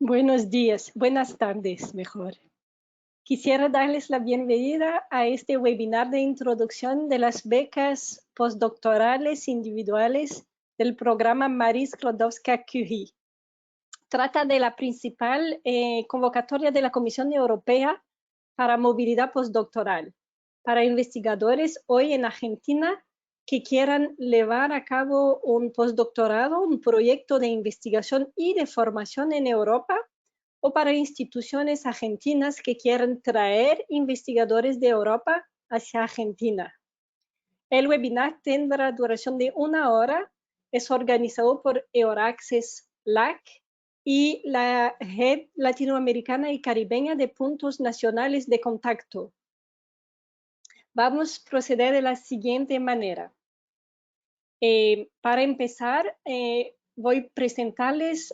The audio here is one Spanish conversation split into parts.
Buenos días, buenas tardes, mejor. Quisiera darles la bienvenida a este webinar de introducción de las becas postdoctorales individuales del programa Marie Sklodowska-Curie. Trata de la principal convocatoria de la Comisión Europea para movilidad postdoctoral para investigadores hoy en Argentina que quieran llevar a cabo un postdoctorado, un proyecto de investigación y de formación en Europa, o para instituciones argentinas que quieran traer investigadores de Europa hacia Argentina. El webinar tendrá duración de 1 hora, es organizado por EURACCESS LAC y la Red Latinoamericana y Caribeña de Puntos Nacionales de Contacto. Vamos a proceder de la siguiente manera. Para empezar, voy a presentarles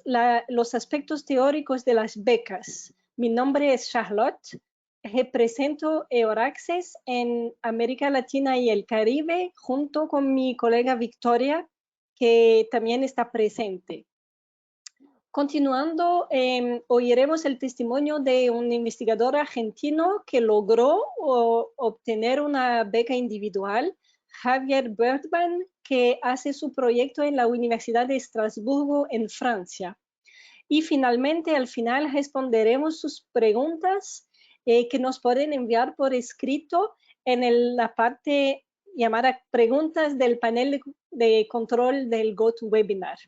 los aspectos teóricos de las becas. Mi nombre es Charlotte, represento EURACCESS en América Latina y el Caribe, junto con mi colega Victoria, que también está presente. Continuando, oiremos el testimonio de un investigador argentino que logró obtener una beca individual, Javier Bertman, que hace su proyecto en la Universidad de Estrasburgo, en Francia. Y finalmente, al final, responderemos sus preguntas que nos pueden enviar por escrito en la parte llamada preguntas del panel de control del GoToWebinar.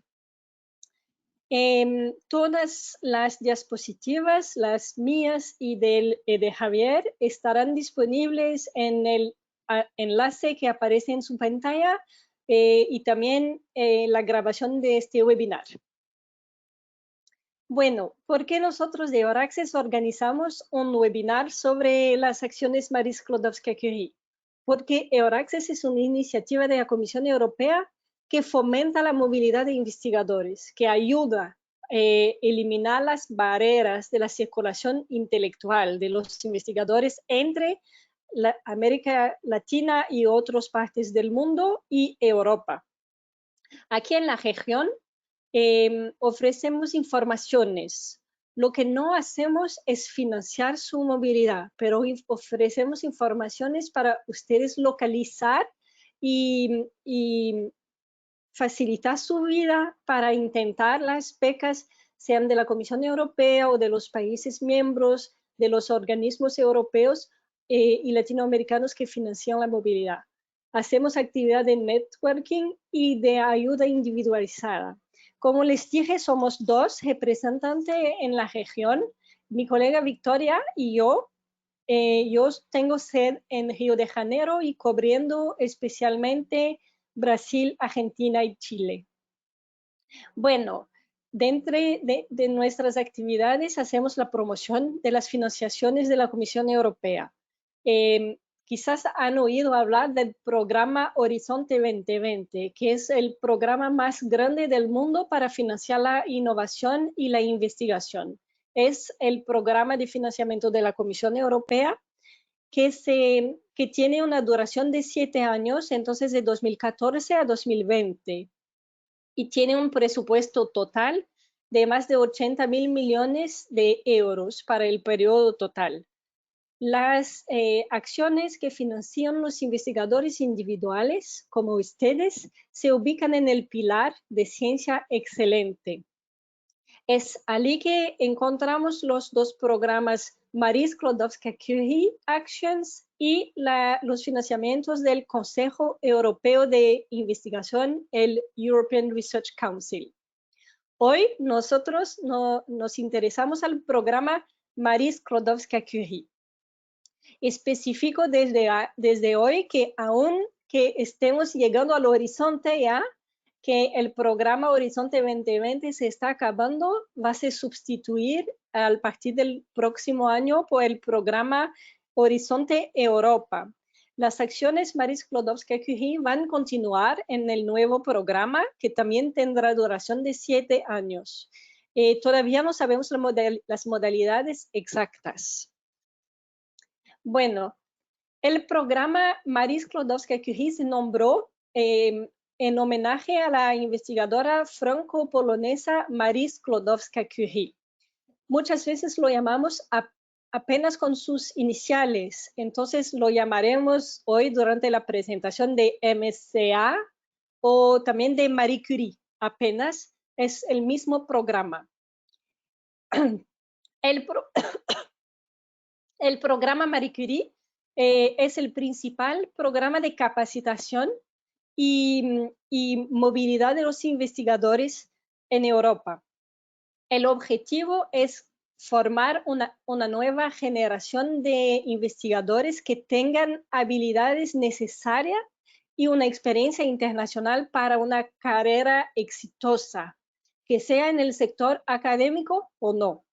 Todas las diapositivas, las mías y de Javier, estarán disponibles en el enlace que aparece en su pantalla y también la grabación de este webinar. Bueno, ¿por qué nosotros de EURACCESS organizamos un webinar sobre las acciones Marie Sklodowska-Curie? Porque EURACCESS es una iniciativa de la Comisión Europea que fomenta la movilidad de investigadores, que ayuda a eliminar las barreras de la circulación intelectual de los investigadores entre América Latina y otras partes del mundo y Europa. Aquí en la región ofrecemos informaciones. Lo que no hacemos es financiar su movilidad, pero ofrecemos informaciones para ustedes localizar y facilitar su vida para intentar las becas, sean de la Comisión Europea o de los países miembros, de los organismos europeos y latinoamericanos que financian la movilidad. Hacemos actividad de networking y de ayuda individualizada. Como les dije, somos 2 representantes en la región, mi colega Victoria y yo. Yo tengo sede en Río de Janeiro y cubriendo especialmente Brasil, Argentina y Chile. Bueno, dentro de nuestras actividades hacemos la promoción de las financiaciones de la Comisión Europea. Quizás han oído hablar del programa Horizonte 2020, que es el programa más grande del mundo para financiar la innovación y la investigación. Es el programa de financiamiento de la Comisión Europea que tiene una duración de 7 años, entonces de 2014 a 2020, y tiene un presupuesto total de más de 80.000 millones de euros para el periodo total. Las acciones que financian los investigadores individuales, como ustedes, se ubican en el pilar de ciencia excelente. Es allí que encontramos los 2 programas Marie Sklodowska-Curie Actions y los financiamientos del Consejo Europeo de Investigación, el European Research Council. Hoy nosotros nos interesamos al programa Marie Sklodowska-Curie. Especifico desde hoy que aún que estemos llegando al horizonte ya, que el programa Horizonte 2020 se está acabando, va a ser sustituir a partir del próximo año por el programa Horizonte Europa. Las acciones Marie Sklodowska-Curie van a continuar en el nuevo programa, que también tendrá duración de 7 años. Todavía no sabemos las modalidades exactas. Bueno, el programa Marie Sklodowska-Curie se nombró en homenaje a la investigadora franco-polonesa Marie Sklodowska-Curie. muchas veces lo llamamos apenas con sus iniciales. Entonces lo llamaremos hoy durante la presentación de MCA o también de Marie Curie. Apenas es el mismo programa. El programa Marie Curie es el principal programa de capacitación y movilidad de los investigadores en Europa. El objetivo es formar una nueva generación de investigadores que tengan habilidades necesarias y una experiencia internacional para una carrera exitosa, que sea en el sector académico o no.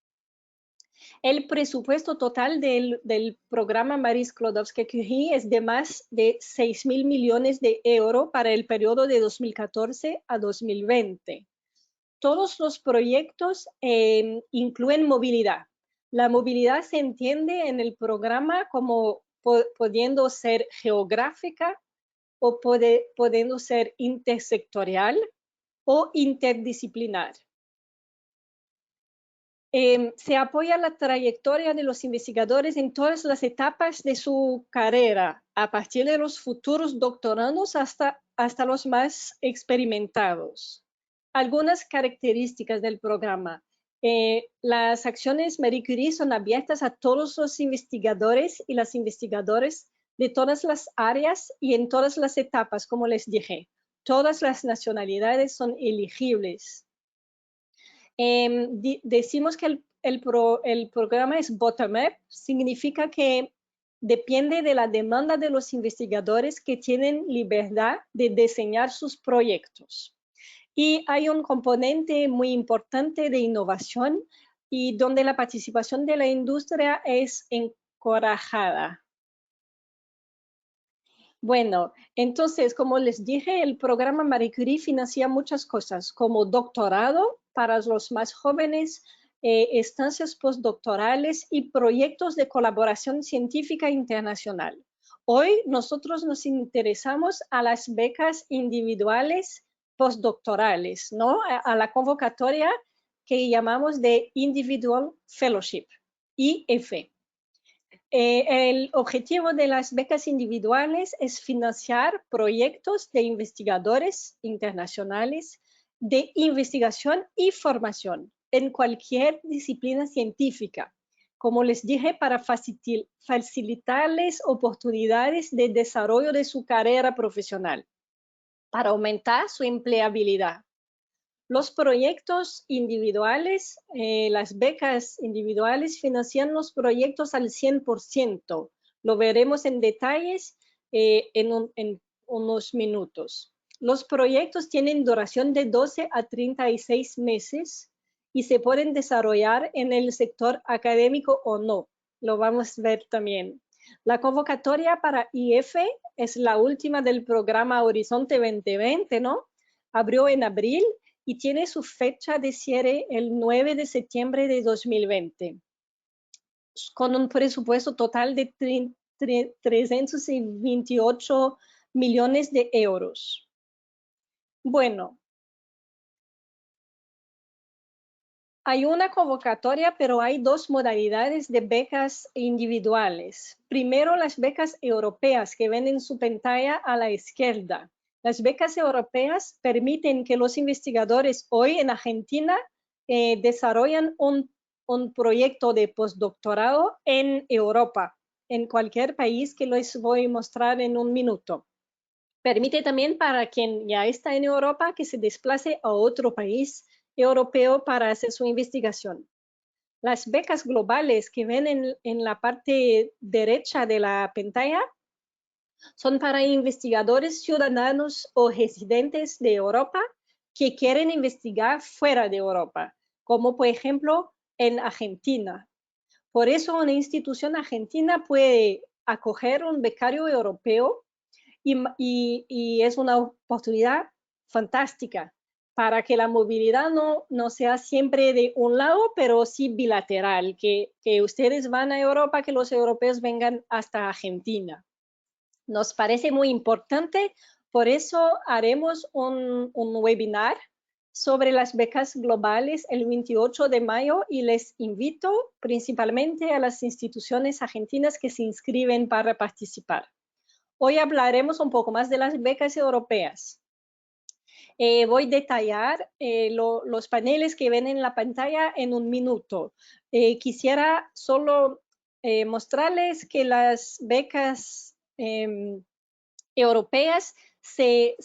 El presupuesto total del programa Marie Sklodowska-Curie es de más de 6.000 millones de euros para el periodo de 2014 a 2020. Todos los proyectos incluyen movilidad. La movilidad se entiende en el programa como pudiendo ser geográfica o pudiendo ser intersectorial o interdisciplinar. Se apoya la trayectoria de los investigadores en todas las etapas de su carrera, a partir de los futuros doctorandos hasta los más experimentados. Algunas características del programa. Las acciones Marie Curie son abiertas a todos los investigadores y las investigadoras de todas las áreas y en todas las etapas, como les dije. Todas las nacionalidades son elegibles. Decimos que el programa es bottom-up, significa que depende de la demanda de los investigadores que tienen libertad de diseñar sus proyectos. Y hay un componente muy importante de innovación y donde la participación de la industria es encorajada. Bueno, entonces, como les dije, el programa Marie Curie financia muchas cosas, como doctorado para los más jóvenes, estancias postdoctorales y proyectos de colaboración científica internacional. Hoy nosotros nos interesamos a las becas individuales postdoctorales, ¿no? A la convocatoria que llamamos de Individual Fellowship, IF. El objetivo de las becas individuales es financiar proyectos de investigadores internacionales de investigación y formación en cualquier disciplina científica, como les dije, para facilitarles oportunidades de desarrollo de su carrera profesional, para aumentar su empleabilidad. Los proyectos individuales, las becas individuales financian los proyectos al 100%. Lo veremos en detalles en unos minutos. Los proyectos tienen duración de 12 a 36 meses y se pueden desarrollar en el sector académico o no. Lo vamos a ver también. La convocatoria para IF es la última del programa Horizonte 2020, ¿no? Abrió en abril y tiene su fecha de cierre el 9 de septiembre de 2020, con un presupuesto total de 328 millones de euros. Bueno, hay una convocatoria, pero hay dos modalidades de becas individuales. Primero, las becas europeas que ven en su pantalla a la izquierda. Las becas europeas permiten que los investigadores hoy en Argentina desarrollen un proyecto de postdoctorado en Europa, en cualquier país que les voy a mostrar en un minuto. Permite también para quien ya está en Europa que se desplace a otro país europeo para hacer su investigación. Las becas globales que ven en la parte derecha de la pantalla son para investigadores ciudadanos o residentes de Europa que quieren investigar fuera de Europa, como por ejemplo en Argentina. Por eso una institución argentina puede acoger un becario europeo y es una oportunidad fantástica para que la movilidad no sea siempre de un lado, pero sí bilateral, que ustedes van a Europa, que los europeos vengan hasta Argentina. Nos parece muy importante, por eso haremos un webinar sobre las becas globales el 28 de mayo y les invito principalmente a las instituciones argentinas que se inscriben para participar. Hoy hablaremos un poco más de las becas europeas. Voy a detallar los paneles que ven en la pantalla en un minuto. Quisiera solo mostrarles que las becas europeas se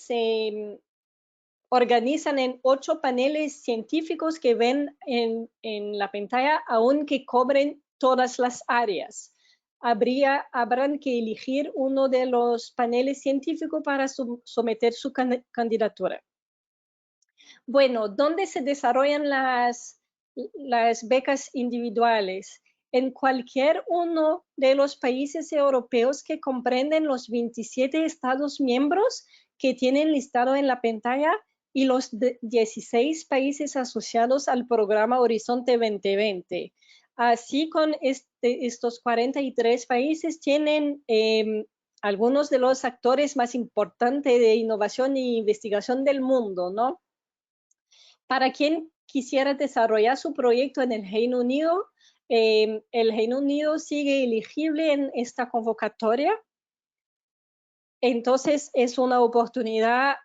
organizan en 8 paneles científicos que ven en la pantalla, aunque cobren todas las áreas. Habrán que elegir uno de los paneles científicos para someter su candidatura. Bueno, ¿dónde se desarrollan las becas individuales? En cualquier uno de los países europeos que comprenden los 27 Estados miembros que tienen listado en la pantalla y los 16 países asociados al programa Horizonte 2020. Así con estos 43 países tienen algunos de los actores más importantes de innovación e investigación del mundo, ¿no? Para quien quisiera desarrollar su proyecto en el Reino Unido, el Reino Unido sigue elegible en esta convocatoria. Entonces, es una oportunidad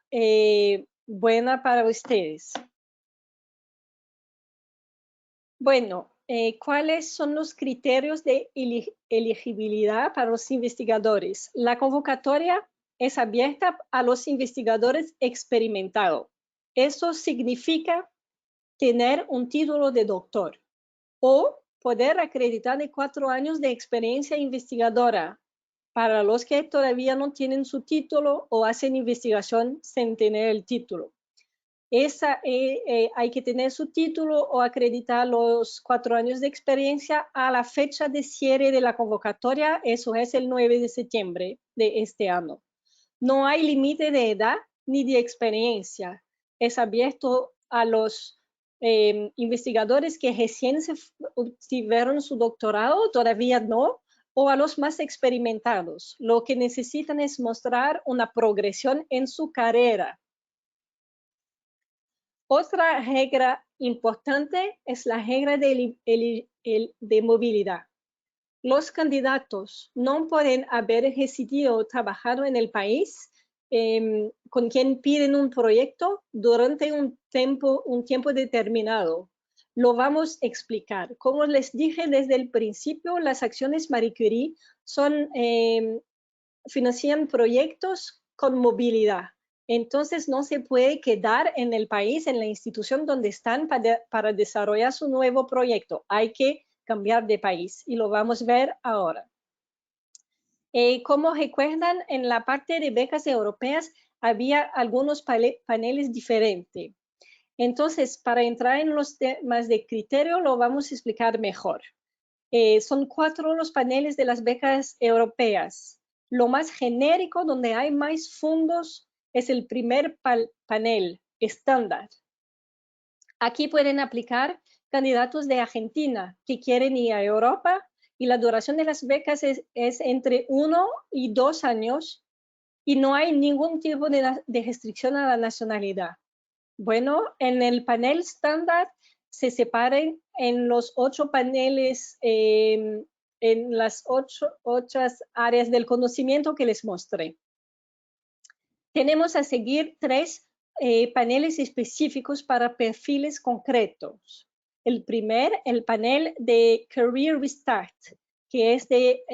buena para ustedes. Bueno, ¿cuáles son los criterios de elegibilidad para los investigadores? La convocatoria es abierta a los investigadores experimentados. Eso significa tener un título de doctor o poder acreditar de 4 años de experiencia investigadora para los que todavía no tienen su título o hacen investigación sin tener el título. Hay que tener su título o acreditar los 4 años de experiencia a la fecha de cierre de la convocatoria, eso es el 9 de septiembre de este año. No hay límite de edad ni de experiencia. Es abierto a los investigadores que recién obtuvieron su doctorado, todavía no, o a los más experimentados. Lo que necesitan es mostrar una progresión en su carrera. Otra regla importante es la regla de movilidad. Los candidatos no pueden haber residido o trabajado en el país con quien piden un proyecto durante un tiempo determinado. Lo vamos a explicar. Como les dije desde el principio, las acciones Marie Curie financian proyectos con movilidad. Entonces no se puede quedar en el país, en la institución donde están para desarrollar su nuevo proyecto. Hay que cambiar de país y lo vamos a ver ahora. Como recuerdan, en la parte de becas europeas había algunos paneles diferentes. Entonces, para entrar en los temas de criterio, lo vamos a explicar mejor. Son 4 los paneles de las becas europeas. Lo más genérico, donde hay más fondos, es el primer panel estándar. Aquí pueden aplicar candidatos de Argentina que quieren ir a Europa y la duración de las becas es entre 1 y 2 años y no hay ningún tipo de restricción a la nacionalidad. Bueno, en el panel estándar se separan en los 8 paneles, en las 8 áreas del conocimiento que les mostré. Tenemos a seguir 3 paneles específicos para perfiles concretos. El panel de Career Restart, que es de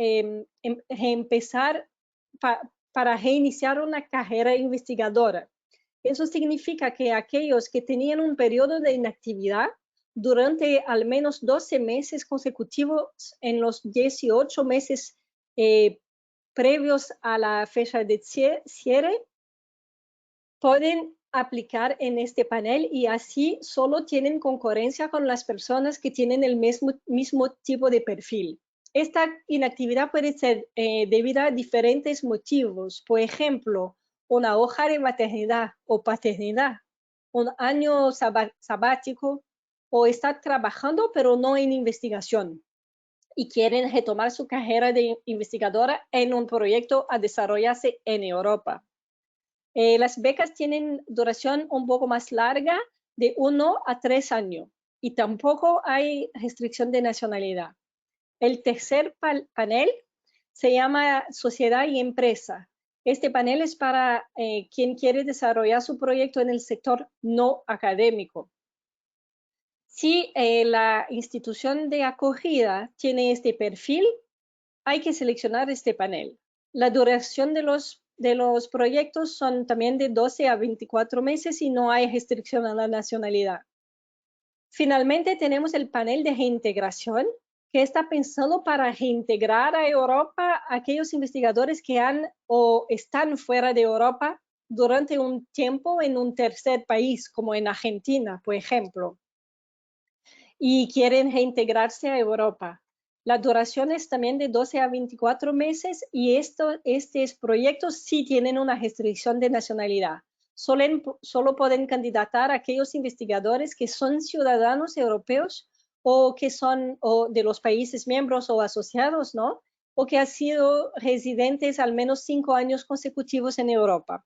empezar para reiniciar una carrera investigadora. Eso significa que aquellos que tenían un periodo de inactividad durante al menos 12 meses consecutivos en los 18 meses previos a la fecha de cierre, pueden aplicar en este panel y así solo tienen concurrencia con las personas que tienen el mismo tipo de perfil. Esta inactividad puede ser debido a diferentes motivos, por ejemplo, una hoja de maternidad o paternidad, un año sabático o estar trabajando pero no en investigación y quieren retomar su carrera de investigadora en un proyecto a desarrollarse en Europa. Las becas tienen duración un poco más larga, de 1 a 3 años y tampoco hay restricción de nacionalidad. El tercer panel se llama Sociedad y Empresa. Este panel es para quien quiere desarrollar su proyecto en el sector no académico. Si la institución de acogida tiene este perfil, hay que seleccionar este panel. La duración de los proyectos son también de 12 a 24 meses y no hay restricción a la nacionalidad. Finalmente tenemos el panel de reintegración, que está pensado para reintegrar a Europa a aquellos investigadores que han o están fuera de Europa durante un tiempo en un tercer país, como en Argentina, por ejemplo, y quieren reintegrarse a Europa. La duración es también de 12 a 24 meses y estos proyectos sí tienen una restricción de nacionalidad. Solo pueden candidatar a aquellos investigadores que son ciudadanos europeos o que son de los países miembros o asociados, ¿no? O que han sido residentes al menos 5 años consecutivos en Europa.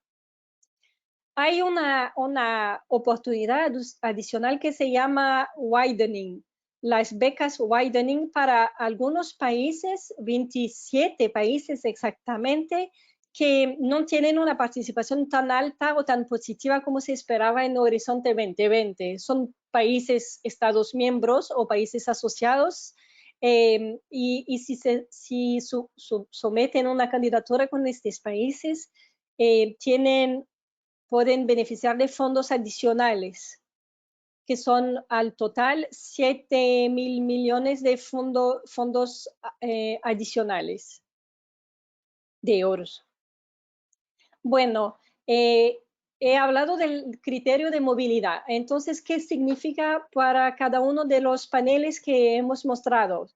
Hay una oportunidad adicional que se llama widening, las becas widening para algunos países, 27 países exactamente, que no tienen una participación tan alta o tan positiva como se esperaba en Horizonte 2020. Son países, estados miembros o países asociados, y si someten una candidatura con estos países, pueden beneficiar de fondos adicionales, que son al total 7.000 millones de fondos adicionales de euros. Bueno, he hablado del criterio de movilidad. Entonces, ¿qué significa para cada uno de los paneles que hemos mostrado?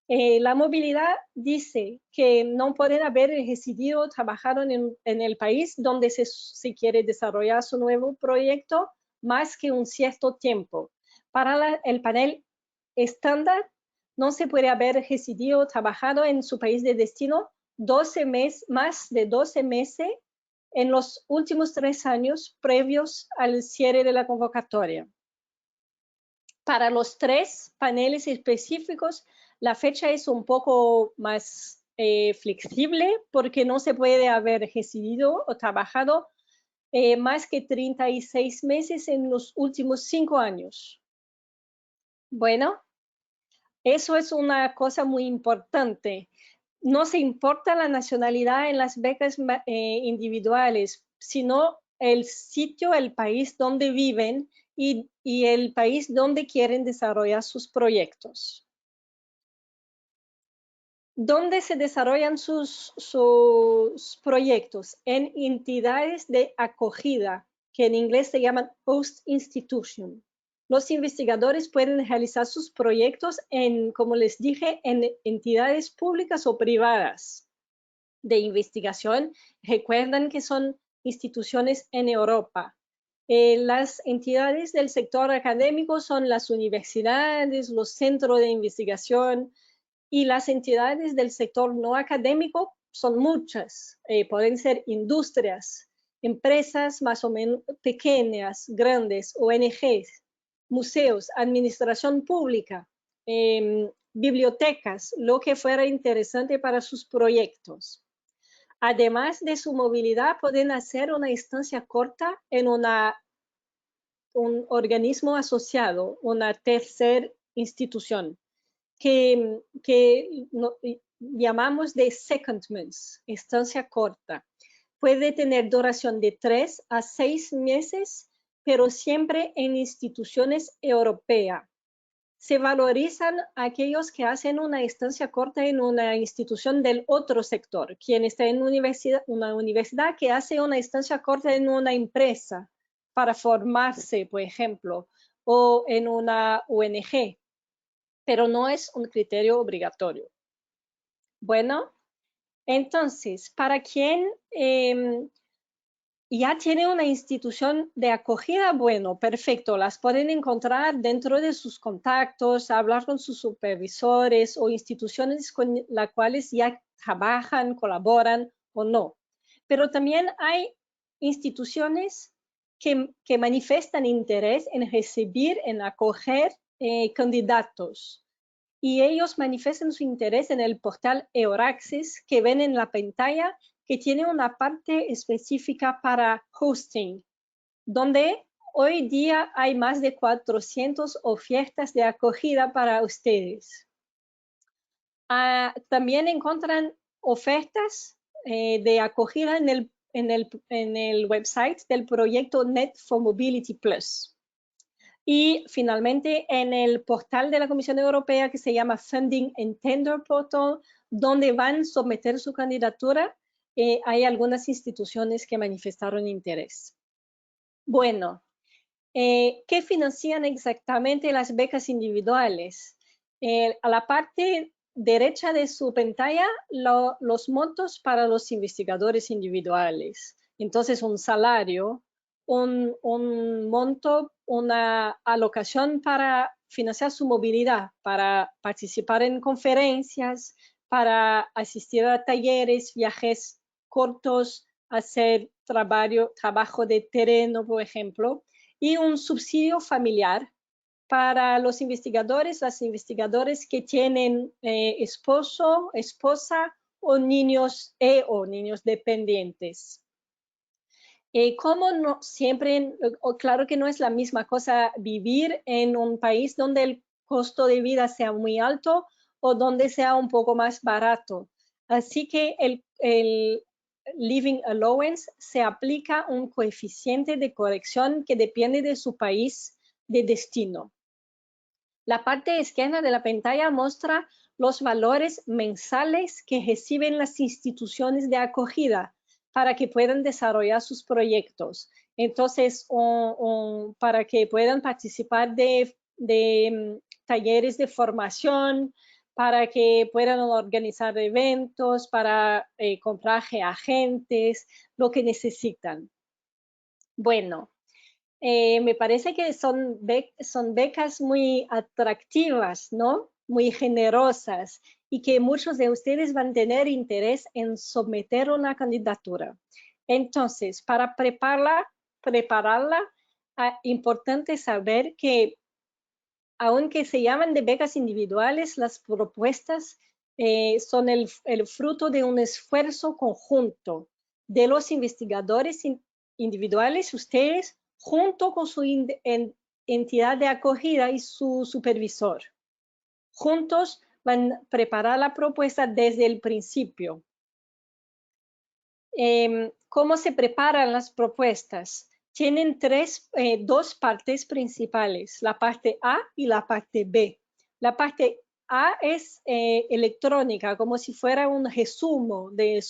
La movilidad dice que no pueden haber residido o trabajado en el país donde se quiere desarrollar su nuevo proyecto más que un cierto tiempo. Para el panel estándar, no se puede haber residido o trabajado en su país de destino más de 12 meses en los últimos 3 años previos al cierre de la convocatoria. Para los 3 paneles específicos, la fecha es un poco más flexible porque no se puede haber residido o trabajado más que 36 meses en los últimos 5 años. Bueno, eso es una cosa muy importante. No se importa la nacionalidad en las becas individuales, sino el sitio, el país donde viven y el país donde quieren desarrollar sus proyectos. ¿Dónde se desarrollan sus proyectos? En entidades de acogida, que en inglés se llaman host institution. Los investigadores pueden realizar sus proyectos como les dije, en entidades públicas o privadas de investigación. Recuerdan que son instituciones en Europa. Las entidades del sector académico son las universidades, los centros de investigación, y las entidades del sector no académico son muchas. Pueden ser industrias, empresas más o menos pequeñas, grandes, ONGs, museos, administración pública, bibliotecas, lo que fuera interesante para sus proyectos. Además de su movilidad, pueden hacer una estancia corta en un organismo asociado, una tercera institución, que llamamos de secondments, estancia corta. Puede tener duración de 3 a 6 meses, pero siempre en instituciones europeas. Se valorizan aquellos que hacen una estancia corta en una institución del otro sector, quien está en una universidad que hace una estancia corta en una empresa para formarse, por ejemplo, o en una ONG, pero no es un criterio obligatorio. Bueno, entonces, para quien ya tiene una institución de acogida, bueno, perfecto, las pueden encontrar dentro de sus contactos, hablar con sus supervisores o instituciones con las cuales ya trabajan, colaboran o no. Pero también hay instituciones que manifiestan interés en recibir, en acoger candidatos. Y ellos manifiestan su interés en el portal Euraxis, que ven en la pantalla, que tiene una parte específica para hosting, donde hoy día hay más de 400 ofertas de acogida para ustedes. También encuentran ofertas de acogida en el website del proyecto Net for Mobility Plus. Y finalmente en el portal de la Comisión Europea que se llama Funding and Tender Portal, donde van a someter su candidatura, hay algunas instituciones que manifestaron interés. Bueno, ¿qué financian exactamente las becas individuales? A la parte derecha de su pantalla, los montos para los investigadores individuales. Entonces, un salario, un monto, una alocación para financiar su movilidad, para participar en conferencias, para asistir a talleres, viajes cortos, hacer trabajo de terreno, por ejemplo, y un subsidio familiar para los investigadores, las investigadoras que tienen esposo, esposa o niños dependientes. Como no siempre, claro que no es la misma cosa vivir en un país donde el costo de vida sea muy alto o donde sea un poco más barato. Así que el Living Allowance se aplica un coeficiente de corrección que depende de su país de destino. La parte izquierda de la pantalla muestra los valores mensuales que reciben las instituciones de acogida para que puedan desarrollar sus proyectos. Entonces, para que puedan participar de talleres de formación, para que puedan organizar eventos, para comprar agentes, lo que necesitan. Bueno, me parece que son becas muy atractivas, ¿no? Muy generosas y que muchos de ustedes van a tener interés en someter una candidatura. Entonces, para prepararla, importante saber que aunque se llaman de becas individuales, las propuestas son el fruto de un esfuerzo conjunto de los investigadores individuales, ustedes, junto con su entidad de acogida y su supervisor. Juntos van a preparar la propuesta desde el principio. ¿Cómo se preparan las propuestas? Tienen dos partes principales, la parte A y la parte B. La parte A es electrónica, como si fuera un resumen de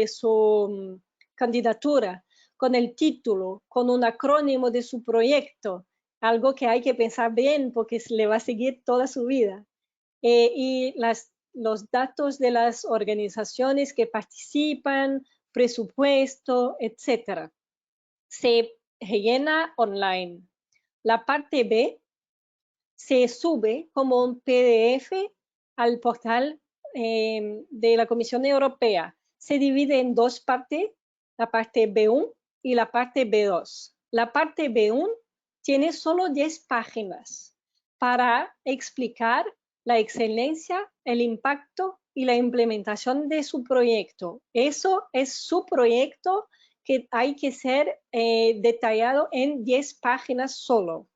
su candidatura, con el título, con un acrónimo de su proyecto, algo que hay que pensar bien porque le va a seguir toda su vida. Y los datos de las organizaciones que participan, presupuesto, etc. Se rellena online. La parte B se sube como un PDF al portal de la Comisión Europea. Se divide en dos partes, la parte B1 y la parte B2. La parte B1 tiene solo 10 páginas para explicar la excelencia, el impacto y la implementación de su proyecto. Eso es su proyecto que hay que ser detallado en 10 páginas solo.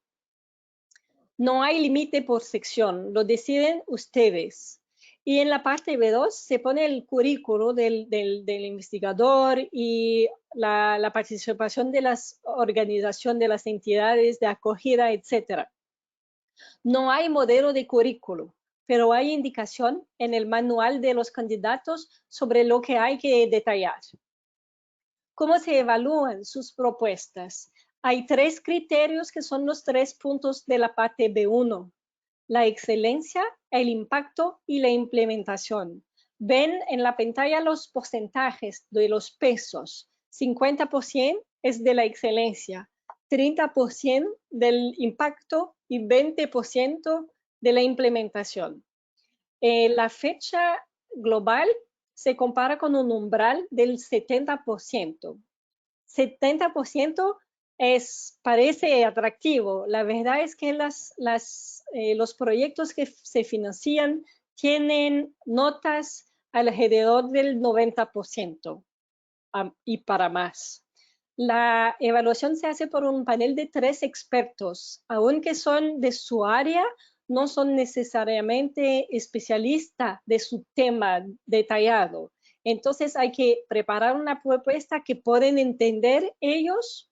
No hay límite por sección, lo deciden ustedes. Y en la parte B2 se pone el currículo del investigador y la participación de las organizaciones, de las entidades de acogida, etc. No hay modelo de currículo, pero hay indicación en el manual de los candidatos sobre lo que hay que detallar. ¿Cómo se evalúan sus propuestas? Hay 3 criterios que son los 3 puntos de la parte B1. La excelencia, el impacto y la implementación. Ven en la pantalla los porcentajes de los pesos. 50% es de la excelencia, 30% del impacto y 20% de la implementación. La fecha global se compara con un umbral del 70%. 70% parece atractivo. La verdad es que los proyectos que se financian tienen notas alrededor del 90% y para más. La evaluación se hace por un panel de 3 expertos, aunque son de su área, no son necesariamente especialistas de su tema detallado. Entonces hay que preparar una propuesta que pueden entender ellos,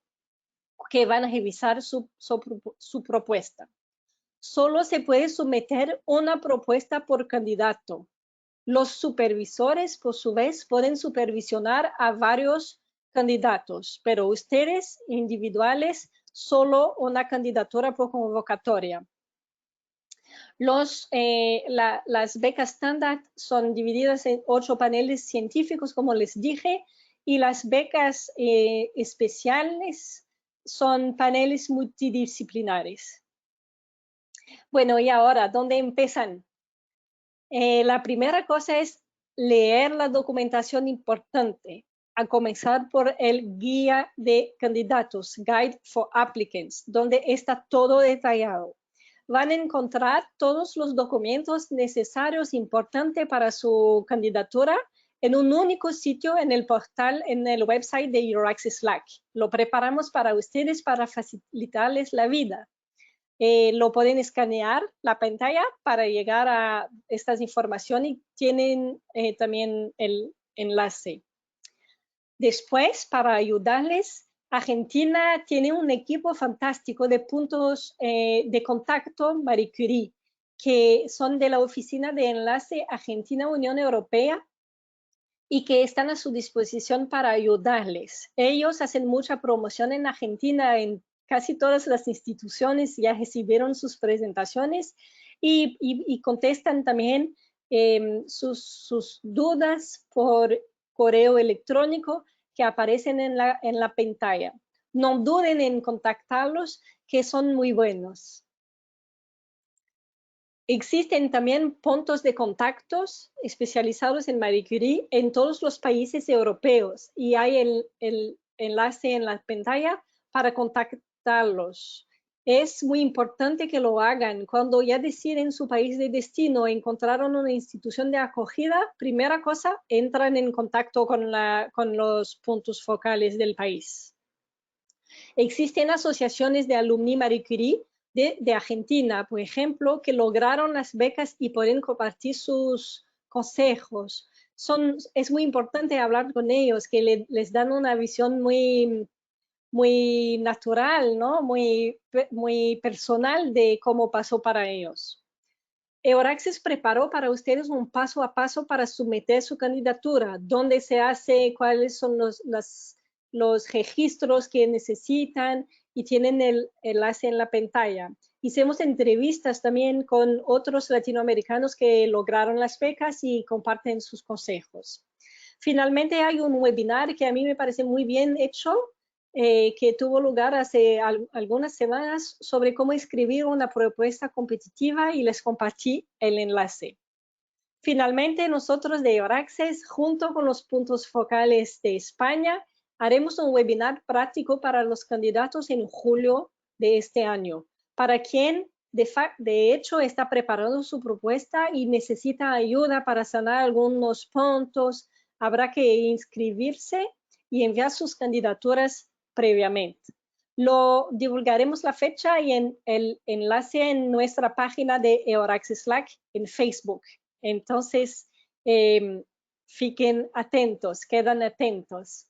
que van a revisar su propuesta. Solo se puede someter una propuesta por candidato. Los supervisores, por su vez, pueden supervisionar a varios candidatos, pero ustedes, individuales, solo una candidatura por convocatoria. Las becas estándar son divididas en 8 paneles científicos, como les dije, y las becas especiales son paneles multidisciplinares. Bueno, y ahora, ¿dónde empiezan? La primera cosa es leer la documentación importante, a comenzar por el guía de candidatos, Guide for Applicants, donde está todo detallado. Van a encontrar todos los documentos necesarios, importantes para su candidatura, en un único sitio en el portal, en el website de EURACS Slack. Lo preparamos para ustedes para facilitarles la vida. Lo pueden escanear la pantalla para llegar a estas informaciones y tienen también el enlace. Después, para ayudarles, Argentina tiene un equipo fantástico de puntos de contacto Marie Curie, que son de la Oficina de Enlace Argentina-Unión Europea y que están a su disposición para ayudarles. Ellos hacen mucha promoción en Argentina, en casi todas las instituciones ya recibieron sus presentaciones y contestan también sus dudas por correo electrónico que aparecen en la pantalla. No duden en contactarlos, que son muy buenos. Existen también puntos de contactos especializados en Marie Curie en todos los países europeos y hay el enlace en la pantalla para contactarlos. Es muy importante que lo hagan. Cuando ya deciden su país de destino, encontraron una institución de acogida, primera cosa, entran en contacto con los puntos focales del país. Existen asociaciones de alumni Marie Curie de Argentina, por ejemplo, que lograron las becas y pueden compartir sus consejos. Es muy importante hablar con ellos, que les dan una visión muy natural, ¿no? muy personal de cómo pasó para ellos. EURACS preparó para ustedes un paso a paso para someter su candidatura, dónde se hace, cuáles son los registros que necesitan y tienen el enlace en la pantalla. Hicimos entrevistas también con otros latinoamericanos que lograron las becas y comparten sus consejos. Finalmente hay un webinar que a mí me parece muy bien hecho, que tuvo lugar hace algunas semanas sobre cómo escribir una propuesta competitiva y les compartí el enlace. Finalmente, nosotros de EURACS, junto con los puntos focales de España, haremos un webinar práctico para los candidatos en julio de este año, para quien de hecho está preparando su propuesta y necesita ayuda para sanar algunos puntos. Habrá que inscribirse y enviar sus candidaturas previamente. Lo divulgaremos la fecha y en el enlace en nuestra página de EURACS Slack en Facebook. Entonces, fiquen atentos, quedan atentos.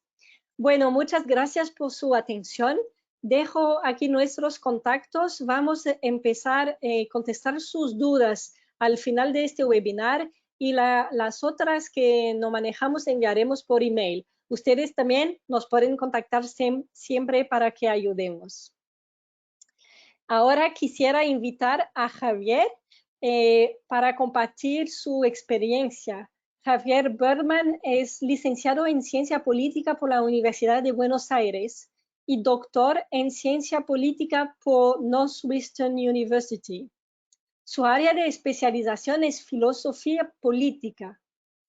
Bueno, muchas gracias por su atención. Dejo aquí nuestros contactos. Vamos a empezar a contestar sus dudas al final de este webinar y las otras que no manejamos enviaremos por email. Ustedes también nos pueden contactar siempre para que ayudemos. Ahora quisiera invitar a Javier para compartir su experiencia. Javier Berman es licenciado en Ciencia Política por la Universidad de Buenos Aires y doctor en Ciencia Política por Northwestern University. Su área de especialización es Filosofía Política.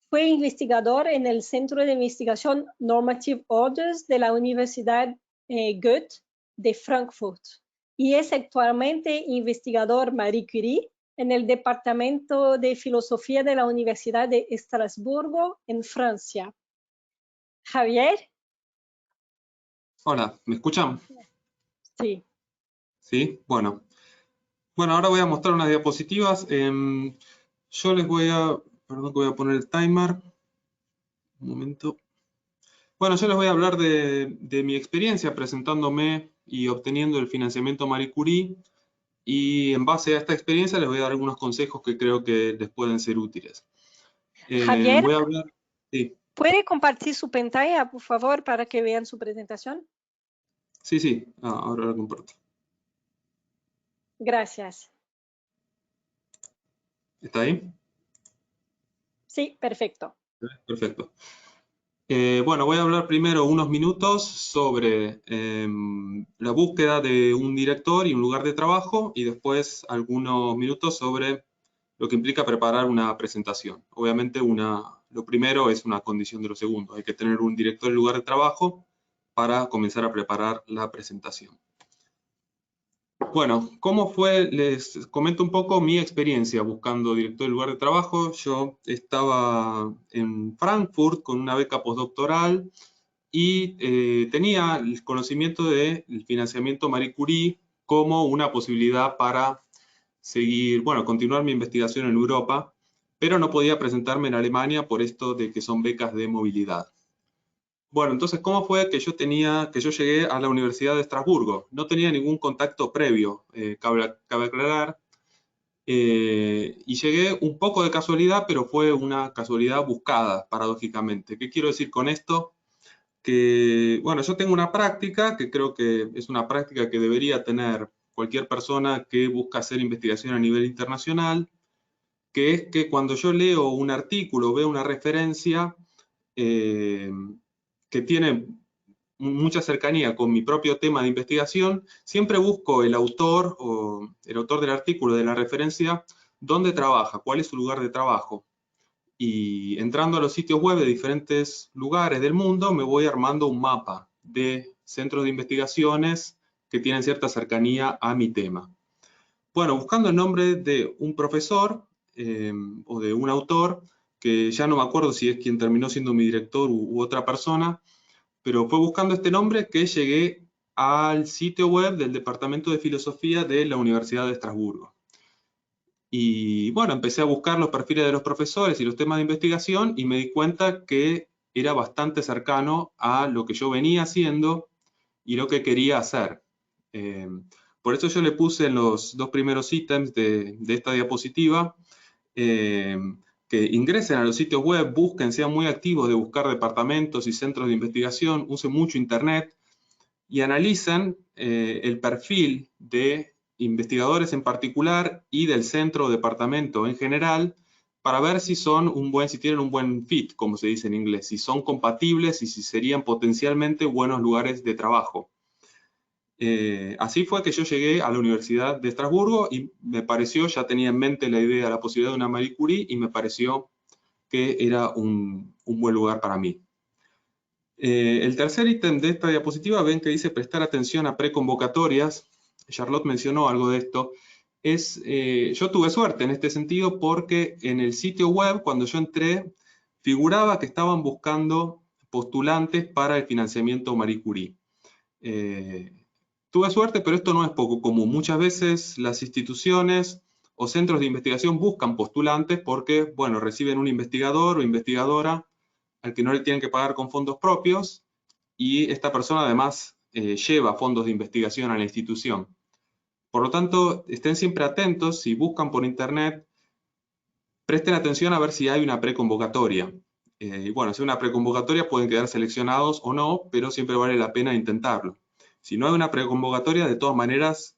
Fue investigador en el Centro de Investigación Normative Orders de la Universidad Goethe de Frankfurt y es actualmente investigador Marie Curie en el Departamento de Filosofía de la Universidad de Estrasburgo, en Francia. Javier. Hola, ¿me escuchan? Sí. Sí, bueno. Bueno, ahora voy a mostrar unas diapositivas. Yo les voy a, perdón que voy a poner el timer. Un momento. Bueno, yo les voy a hablar de mi experiencia presentándome y obteniendo el financiamiento Marie Curie. Y en base a esta experiencia les voy a dar algunos consejos que creo que les pueden ser útiles. Javier, Voy a hablar. Sí, ¿puede compartir su pantalla, por favor, para que vean su presentación? sí. Ahora la comparto. Gracias. ¿Está ahí? Sí, perfecto. Perfecto. Bueno, voy a hablar primero unos minutos sobre la búsqueda de un director y un lugar de trabajo y después algunos minutos sobre lo que implica preparar una presentación. Obviamente lo primero es una condición de lo segundo. Hay que tener un director y lugar de trabajo para comenzar a preparar la presentación. Bueno, ¿cómo fue? Les comento un poco mi experiencia buscando director y lugar de trabajo. Yo estaba en Frankfurt con una beca postdoctoral y tenía el conocimiento del financiamiento Marie Curie como una posibilidad para seguir, bueno, continuar mi investigación en Europa, pero no podía presentarme en Alemania por esto de que son becas de movilidad. Bueno, entonces, ¿cómo fue que yo llegué a la Universidad de Estrasburgo? No tenía ningún contacto previo, cabe aclarar, y llegué un poco de casualidad, pero fue una casualidad buscada, paradójicamente. ¿Qué quiero decir con esto? Que, bueno, yo tengo una práctica que creo que es una práctica que debería tener cualquier persona que busca hacer investigación a nivel internacional, que es que cuando yo leo un artículo, veo una referencia eh, que tiene mucha cercanía con mi propio tema de investigación, siempre busco el autor o el autor del artículo, de la referencia, dónde trabaja, cuál es su lugar de trabajo. Y entrando a los sitios web de diferentes lugares del mundo, me voy armando un mapa de centros de investigaciones que tienen cierta cercanía a mi tema. Bueno, buscando el nombre de un profesor o de un autor, que ya no me acuerdo si es quien terminó siendo mi director u otra persona, pero fue buscando este nombre que llegué al sitio web del Departamento de Filosofía de la Universidad de Estrasburgo. Y bueno, empecé a buscar los perfiles de los profesores y los temas de investigación y me di cuenta que era bastante cercano a lo que yo venía haciendo y lo que quería hacer. Por eso yo le puse en los dos primeros ítems de esta diapositiva que ingresen a los sitios web, busquen, sean muy activos de buscar departamentos y centros de investigación, usen mucho Internet y analicen el perfil de investigadores en particular y del centro o departamento en general para ver si si tienen un buen fit, como se dice en inglés, si son compatibles y si serían potencialmente buenos lugares de trabajo. Así fue que yo llegué a la Universidad de Estrasburgo y me pareció, ya tenía en mente la idea, la posibilidad de una Marie Curie y me pareció que era un buen lugar para mí. El tercer ítem de esta diapositiva, ven que dice prestar atención a preconvocatorias. Charlotte mencionó algo de esto. Yo tuve suerte en este sentido porque en el sitio web, cuando yo entré, figuraba que estaban buscando postulantes para el financiamiento Marie Curie. Tuve suerte, pero esto no es poco común. Muchas veces las instituciones o centros de investigación buscan postulantes porque, bueno, reciben un investigador o investigadora al que no le tienen que pagar con fondos propios y esta persona además lleva fondos de investigación a la institución. Por lo tanto, estén siempre atentos, si buscan por internet, presten atención a ver si hay una preconvocatoria. Y bueno, si hay una preconvocatoria pueden quedar seleccionados o no, pero siempre vale la pena intentarlo. Si no hay una preconvocatoria, de todas maneras,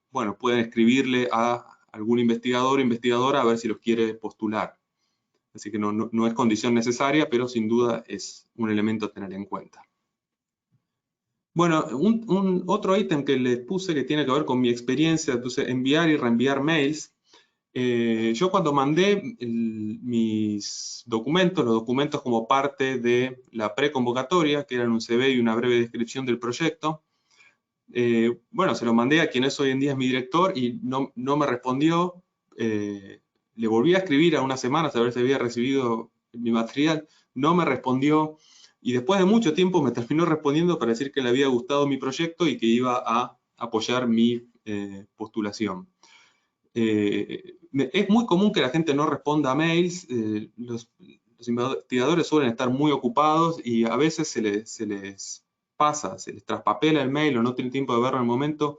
bueno, pueden escribirle a algún investigador o investigadora a ver si los quiere postular. Así que no es condición necesaria, pero sin duda es un elemento a tener en cuenta. Bueno, otro ítem que les puse que tiene que ver con mi experiencia, entonces enviar y reenviar mails. Yo cuando mandé mis documentos, los documentos como parte de la preconvocatoria, que eran un CV y una breve descripción del proyecto, bueno, se lo mandé a quien hoy en día es mi director y no me respondió. Le volví a escribir a unas semanas a ver si había recibido mi material, no me respondió y después de mucho tiempo me terminó respondiendo para decir que le había gustado mi proyecto y que iba a apoyar mi postulación. Es muy común que la gente no responda a mails, los investigadores suelen estar muy ocupados y a veces se les pasa, se les traspapela el mail o no tienen tiempo de verlo en el momento.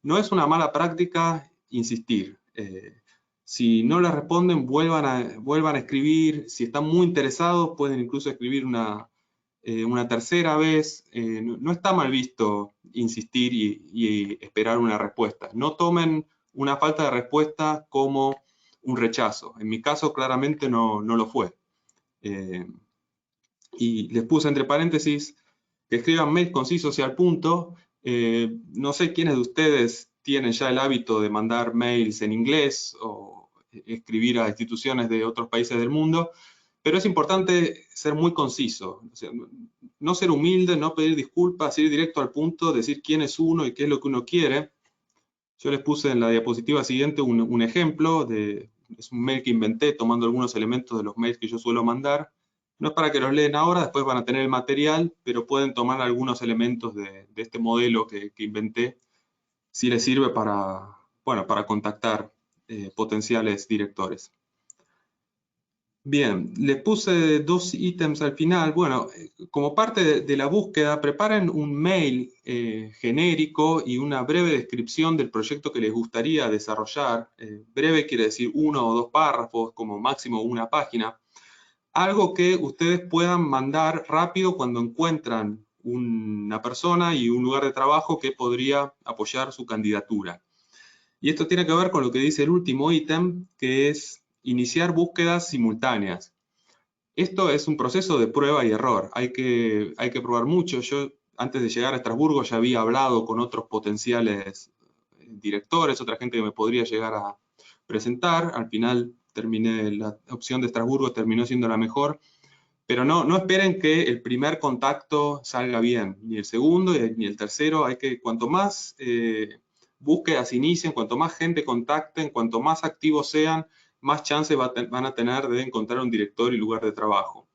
No es una mala práctica insistir. Si no les responden, vuelvan a escribir. Si están muy interesados, pueden incluso escribir una tercera vez. No está mal visto insistir y esperar una respuesta. No tomen una falta de respuesta como un rechazo. En mi caso, claramente no lo fue. Y les puse entre paréntesis que escriban mails concisos y al punto. No sé quiénes de ustedes tienen ya el hábito de mandar mails en inglés o escribir a instituciones de otros países del mundo, pero es importante ser muy conciso. O sea, no ser humilde, no pedir disculpas, ir directo al punto, decir quién es uno y qué es lo que uno quiere. Yo les puse en la diapositiva siguiente un ejemplo, es un mail que inventé tomando algunos elementos de los mails que yo suelo mandar. No es para que los leen ahora, después van a tener el material, pero pueden tomar algunos elementos de este modelo que inventé, si les sirve para, bueno, para contactar potenciales directores. Bien, les puse dos ítems al final. Bueno, como parte de la búsqueda, preparen un mail genérico y una breve descripción del proyecto que les gustaría desarrollar. Breve quiere decir 1 o 2 párrafos, como máximo una página. Algo que ustedes puedan mandar rápido cuando encuentran una persona y un lugar de trabajo que podría apoyar su candidatura. Y esto tiene que ver con lo que dice el último ítem, que es iniciar búsquedas simultáneas. Esto es un proceso de prueba y error. Hay que probar mucho. Yo, antes de llegar a Estrasburgo, ya había hablado con otros potenciales directores, otra gente que me podría llegar a presentar. Al final, la opción de Estrasburgo terminó siendo la mejor. Pero no esperen que el primer contacto salga bien, ni el segundo ni el tercero. Cuanto más búsquedas inicien, cuanto más gente contacten, cuanto más activos sean, más chance van a tener de encontrar un director y lugar de trabajo.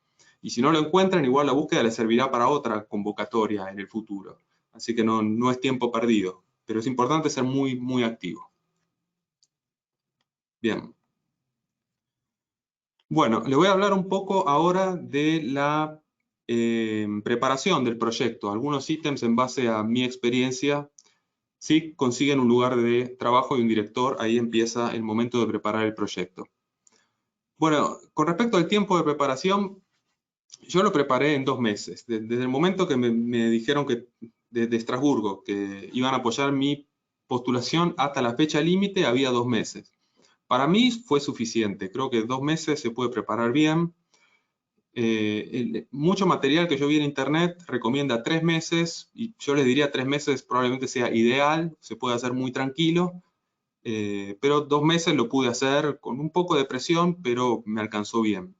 Y si no lo encuentran, igual la búsqueda les servirá para otra convocatoria en el futuro. Así que no es tiempo perdido, pero es importante ser muy, muy activo. Bien. Bueno, le voy a hablar un poco ahora de la preparación del proyecto. Algunos ítems en base a mi experiencia. Si consiguen un lugar de trabajo y un director, ahí empieza el momento de preparar el proyecto. Bueno, con respecto al tiempo de preparación, yo lo preparé en 2 meses. Desde el momento que me dijeron que de Estrasburgo que iban a apoyar mi postulación hasta la fecha límite, había 2 meses. Para mí fue suficiente. Creo que 2 meses se puede preparar bien. Mucho material que yo vi en internet recomienda 3 meses y yo les diría 3 meses probablemente sea ideal, se puede hacer muy tranquilo, pero 2 meses lo pude hacer con un poco de presión, pero me alcanzó bien.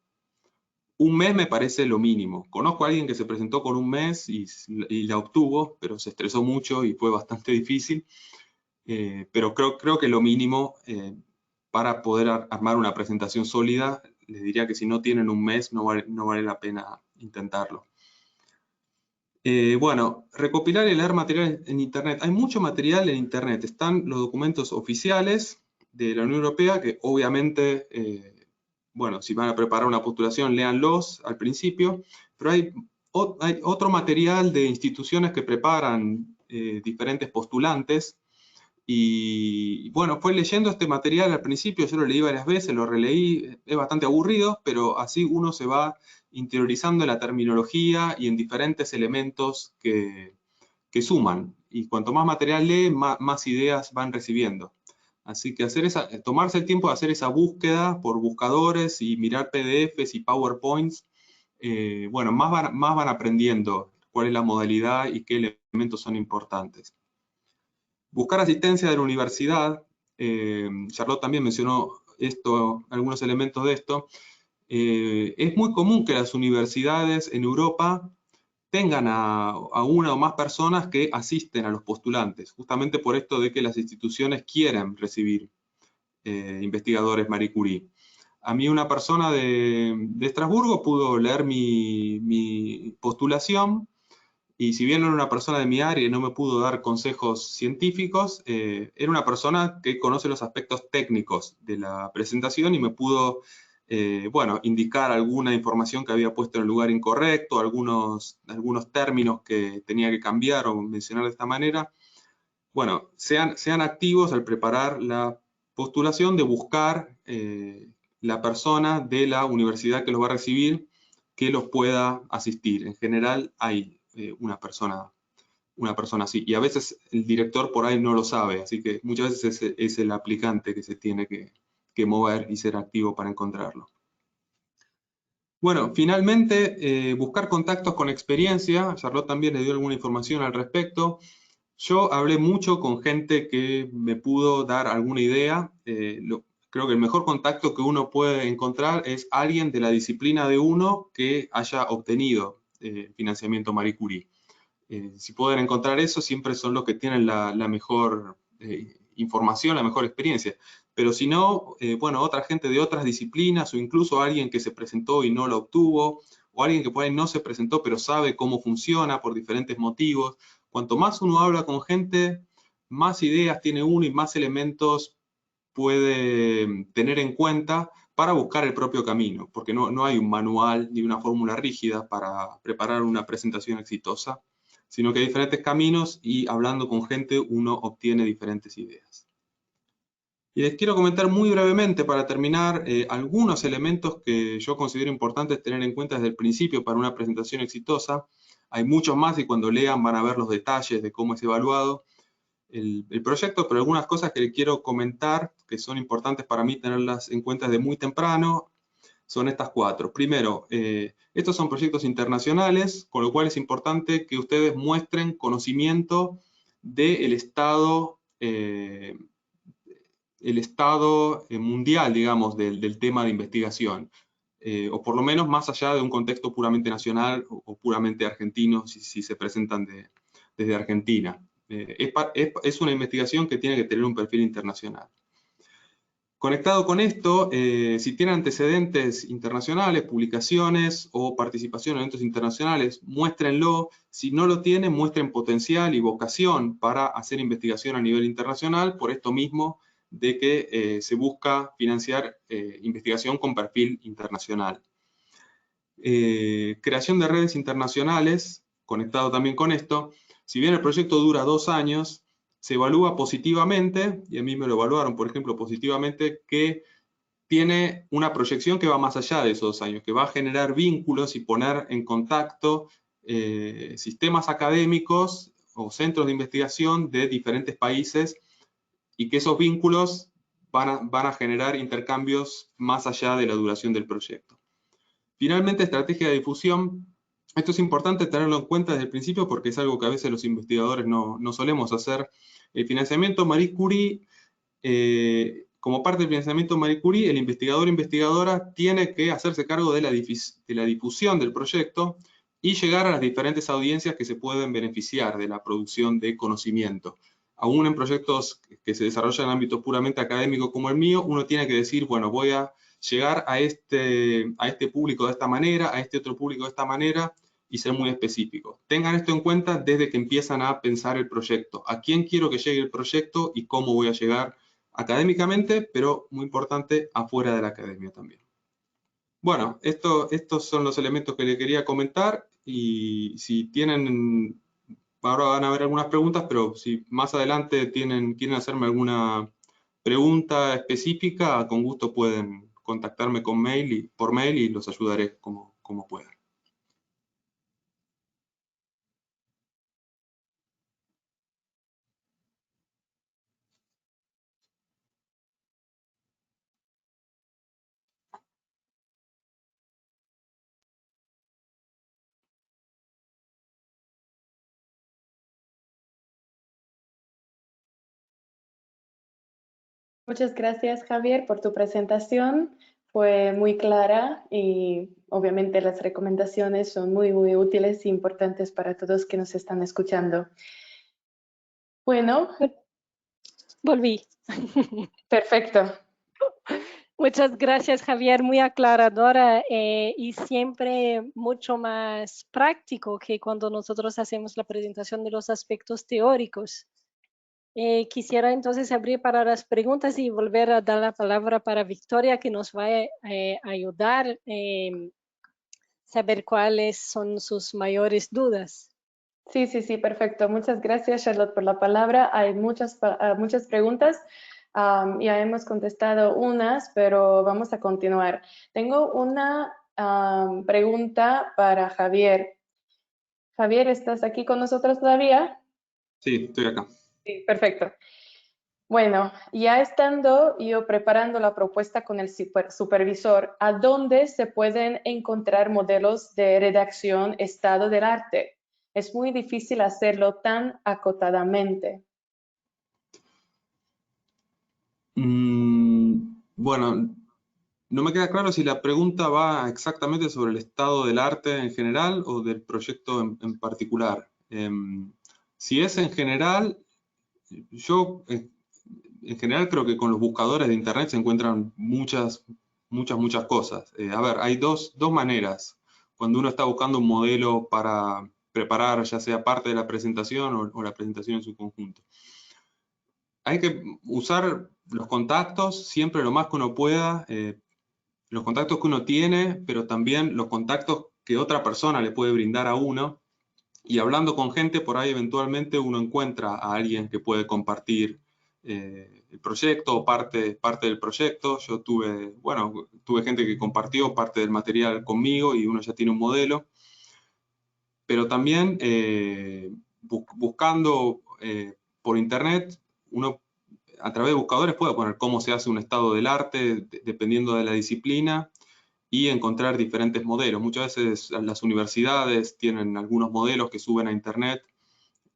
Un mes me parece lo mínimo. Conozco a alguien que se presentó con un mes y la obtuvo, pero se estresó mucho y fue bastante difícil. Pero creo que lo mínimo para poder armar una presentación sólida, les diría que si no tienen un mes no vale la pena intentarlo. Bueno, recopilar y leer material en Internet. Hay mucho material en Internet. Están los documentos oficiales de la Unión Europea, que obviamente, bueno, si van a preparar una postulación, léanlos al principio, pero hay otro material de instituciones que preparan diferentes postulantes. Y bueno, fue leyendo este material al principio, yo lo leí varias veces, lo releí, es bastante aburrido, pero así uno se va interiorizando en la terminología y en diferentes elementos que suman. Y cuanto más material lee, más ideas van recibiendo. Así que tomarse el tiempo de hacer esa búsqueda por buscadores y mirar PDFs y PowerPoints, bueno, más van aprendiendo cuál es la modalidad y qué elementos son importantes. Buscar asistencia de la universidad, Charlotte también mencionó algunos elementos de esto. Es muy común que las universidades en Europa tengan a una o más personas que asisten a los postulantes, justamente por esto de que las instituciones quieren recibir investigadores Marie Curie. A mí una persona de Estrasburgo pudo leer mi postulación, y si bien no era una persona de mi área y no me pudo dar consejos científicos, era una persona que conoce los aspectos técnicos de la presentación y me pudo, bueno, indicar alguna información que había puesto en el lugar incorrecto, algunos términos que tenía que cambiar o mencionar de esta manera. Bueno, sean activos al preparar la postulación de buscar la persona de la universidad que los va a recibir que los pueda asistir. En general hay una persona así. Y a veces el director por ahí no lo sabe, así que muchas veces es el aplicante que se tiene que mover y ser activo para encontrarlo. Bueno, finalmente, buscar contactos con experiencia. Charlotte también le dio alguna información al respecto. Yo hablé mucho con gente que me pudo dar alguna idea. Creo que el mejor contacto que uno puede encontrar es alguien de la disciplina de uno que haya obtenido financiamiento Marie Curie. Si pueden encontrar eso, siempre son los que tienen la mejor información, la mejor experiencia. Pero si no, bueno, otra gente de otras disciplinas o incluso alguien que se presentó y no lo obtuvo, o alguien que por ahí no se presentó pero sabe cómo funciona por diferentes motivos. Cuanto más uno habla con gente, más ideas tiene uno y más elementos puede tener en cuenta para buscar el propio camino, porque no hay un manual ni una fórmula rígida para preparar una presentación exitosa, sino que hay diferentes caminos y hablando con gente uno obtiene diferentes ideas. Y les quiero comentar muy brevemente para terminar algunos elementos que yo considero importantes tener en cuenta desde el principio para una presentación exitosa. Hay muchos más y cuando lean van a ver los detalles de cómo es evaluado el proyecto, pero algunas cosas que les quiero comentar que son importantes para mí tenerlas en cuenta desde muy temprano son estas 4. Primero, estos son proyectos internacionales, con lo cual es importante que ustedes muestren conocimiento del estado, mundial, digamos, del tema de investigación. O por lo menos más allá de un contexto puramente nacional o puramente argentino, si se presentan desde Argentina. Es una investigación que tiene que tener un perfil internacional. Conectado con esto, si tienen antecedentes internacionales, publicaciones o participación en eventos internacionales, muéstrenlo. Si no lo tienen, muestren potencial y vocación para hacer investigación a nivel internacional, por esto mismo de que se busca financiar investigación con perfil internacional. Creación de redes internacionales, conectado también con esto. Si bien el proyecto dura 2 años, se evalúa positivamente, y a mí me lo evaluaron, por ejemplo, positivamente, que tiene una proyección que va más allá de esos 2 años, que va a generar vínculos y poner en contacto sistemas académicos o centros de investigación de diferentes países y que esos vínculos van a generar intercambios más allá de la duración del proyecto. Finalmente, estrategia de difusión. Esto es importante tenerlo en cuenta desde el principio porque es algo que a veces los investigadores no solemos hacer. El financiamiento Marie Curie, como parte del financiamiento Marie Curie, el investigador o investigadora tiene que hacerse cargo de la difusión del proyecto y llegar a las diferentes audiencias que se pueden beneficiar de la producción de conocimiento. Aún en proyectos que se desarrollan en ámbitos puramente académicos como el mío, uno tiene que decir, bueno, voy a llegar a este público de esta manera, a este otro público de esta manera, y ser muy específico. Tengan esto en cuenta desde que empiezan a pensar el proyecto. ¿A quién quiero que llegue el proyecto y cómo voy a llegar académicamente, pero muy importante, afuera de la academia también? Bueno, estos son los elementos que les quería comentar y si tienen, ahora van a haber algunas preguntas, pero si más adelante quieren hacerme alguna pregunta específica, con gusto pueden contactarme por mail y los ayudaré como pueda. Muchas gracias, Javier, por tu presentación. Fue muy clara y obviamente las recomendaciones son muy, muy útiles e importantes para todos que nos están escuchando. Bueno, Volví. perfecto. Muchas gracias, Javier, muy aclaradora y siempre mucho más práctico que cuando nosotros hacemos la presentación de los aspectos teóricos. Quisiera entonces abrir para las preguntas y volver a dar la palabra para Victoria, que nos va a ayudar a saber cuáles son sus mayores dudas. Sí, perfecto. Muchas gracias, Charlotte, por la palabra. Hay muchas preguntas. Ya hemos contestado unas, pero vamos a continuar. Tengo una pregunta para Javier. Javier, ¿estás aquí con nosotros todavía? Sí, estoy acá. Sí, perfecto. Bueno, ya estando yo preparando la propuesta con el supervisor, ¿a dónde se pueden encontrar modelos de redacción estado del arte? Es muy difícil hacerlo tan acotadamente. Bueno, no me queda claro si la pregunta va exactamente sobre el estado del arte en general o del proyecto en particular. Si es en general, yo en general creo que con los buscadores de internet se encuentran muchas cosas. A ver, hay dos maneras. Cuando uno está buscando un modelo para preparar ya sea parte de la presentación o la presentación en su conjunto. Hay que usar los contactos siempre lo más que uno pueda, los contactos que uno tiene, pero también los contactos que otra persona le puede brindar a uno. Y hablando con gente, por ahí eventualmente uno encuentra a alguien que puede compartir el proyecto o parte del proyecto. Yo tuve gente que compartió parte del material conmigo y uno ya tiene un modelo. Pero también buscando por internet, uno a través de buscadores puede poner cómo se hace un estado del arte, dependiendo de la disciplina, y encontrar diferentes modelos. Muchas veces las universidades tienen algunos modelos que suben a internet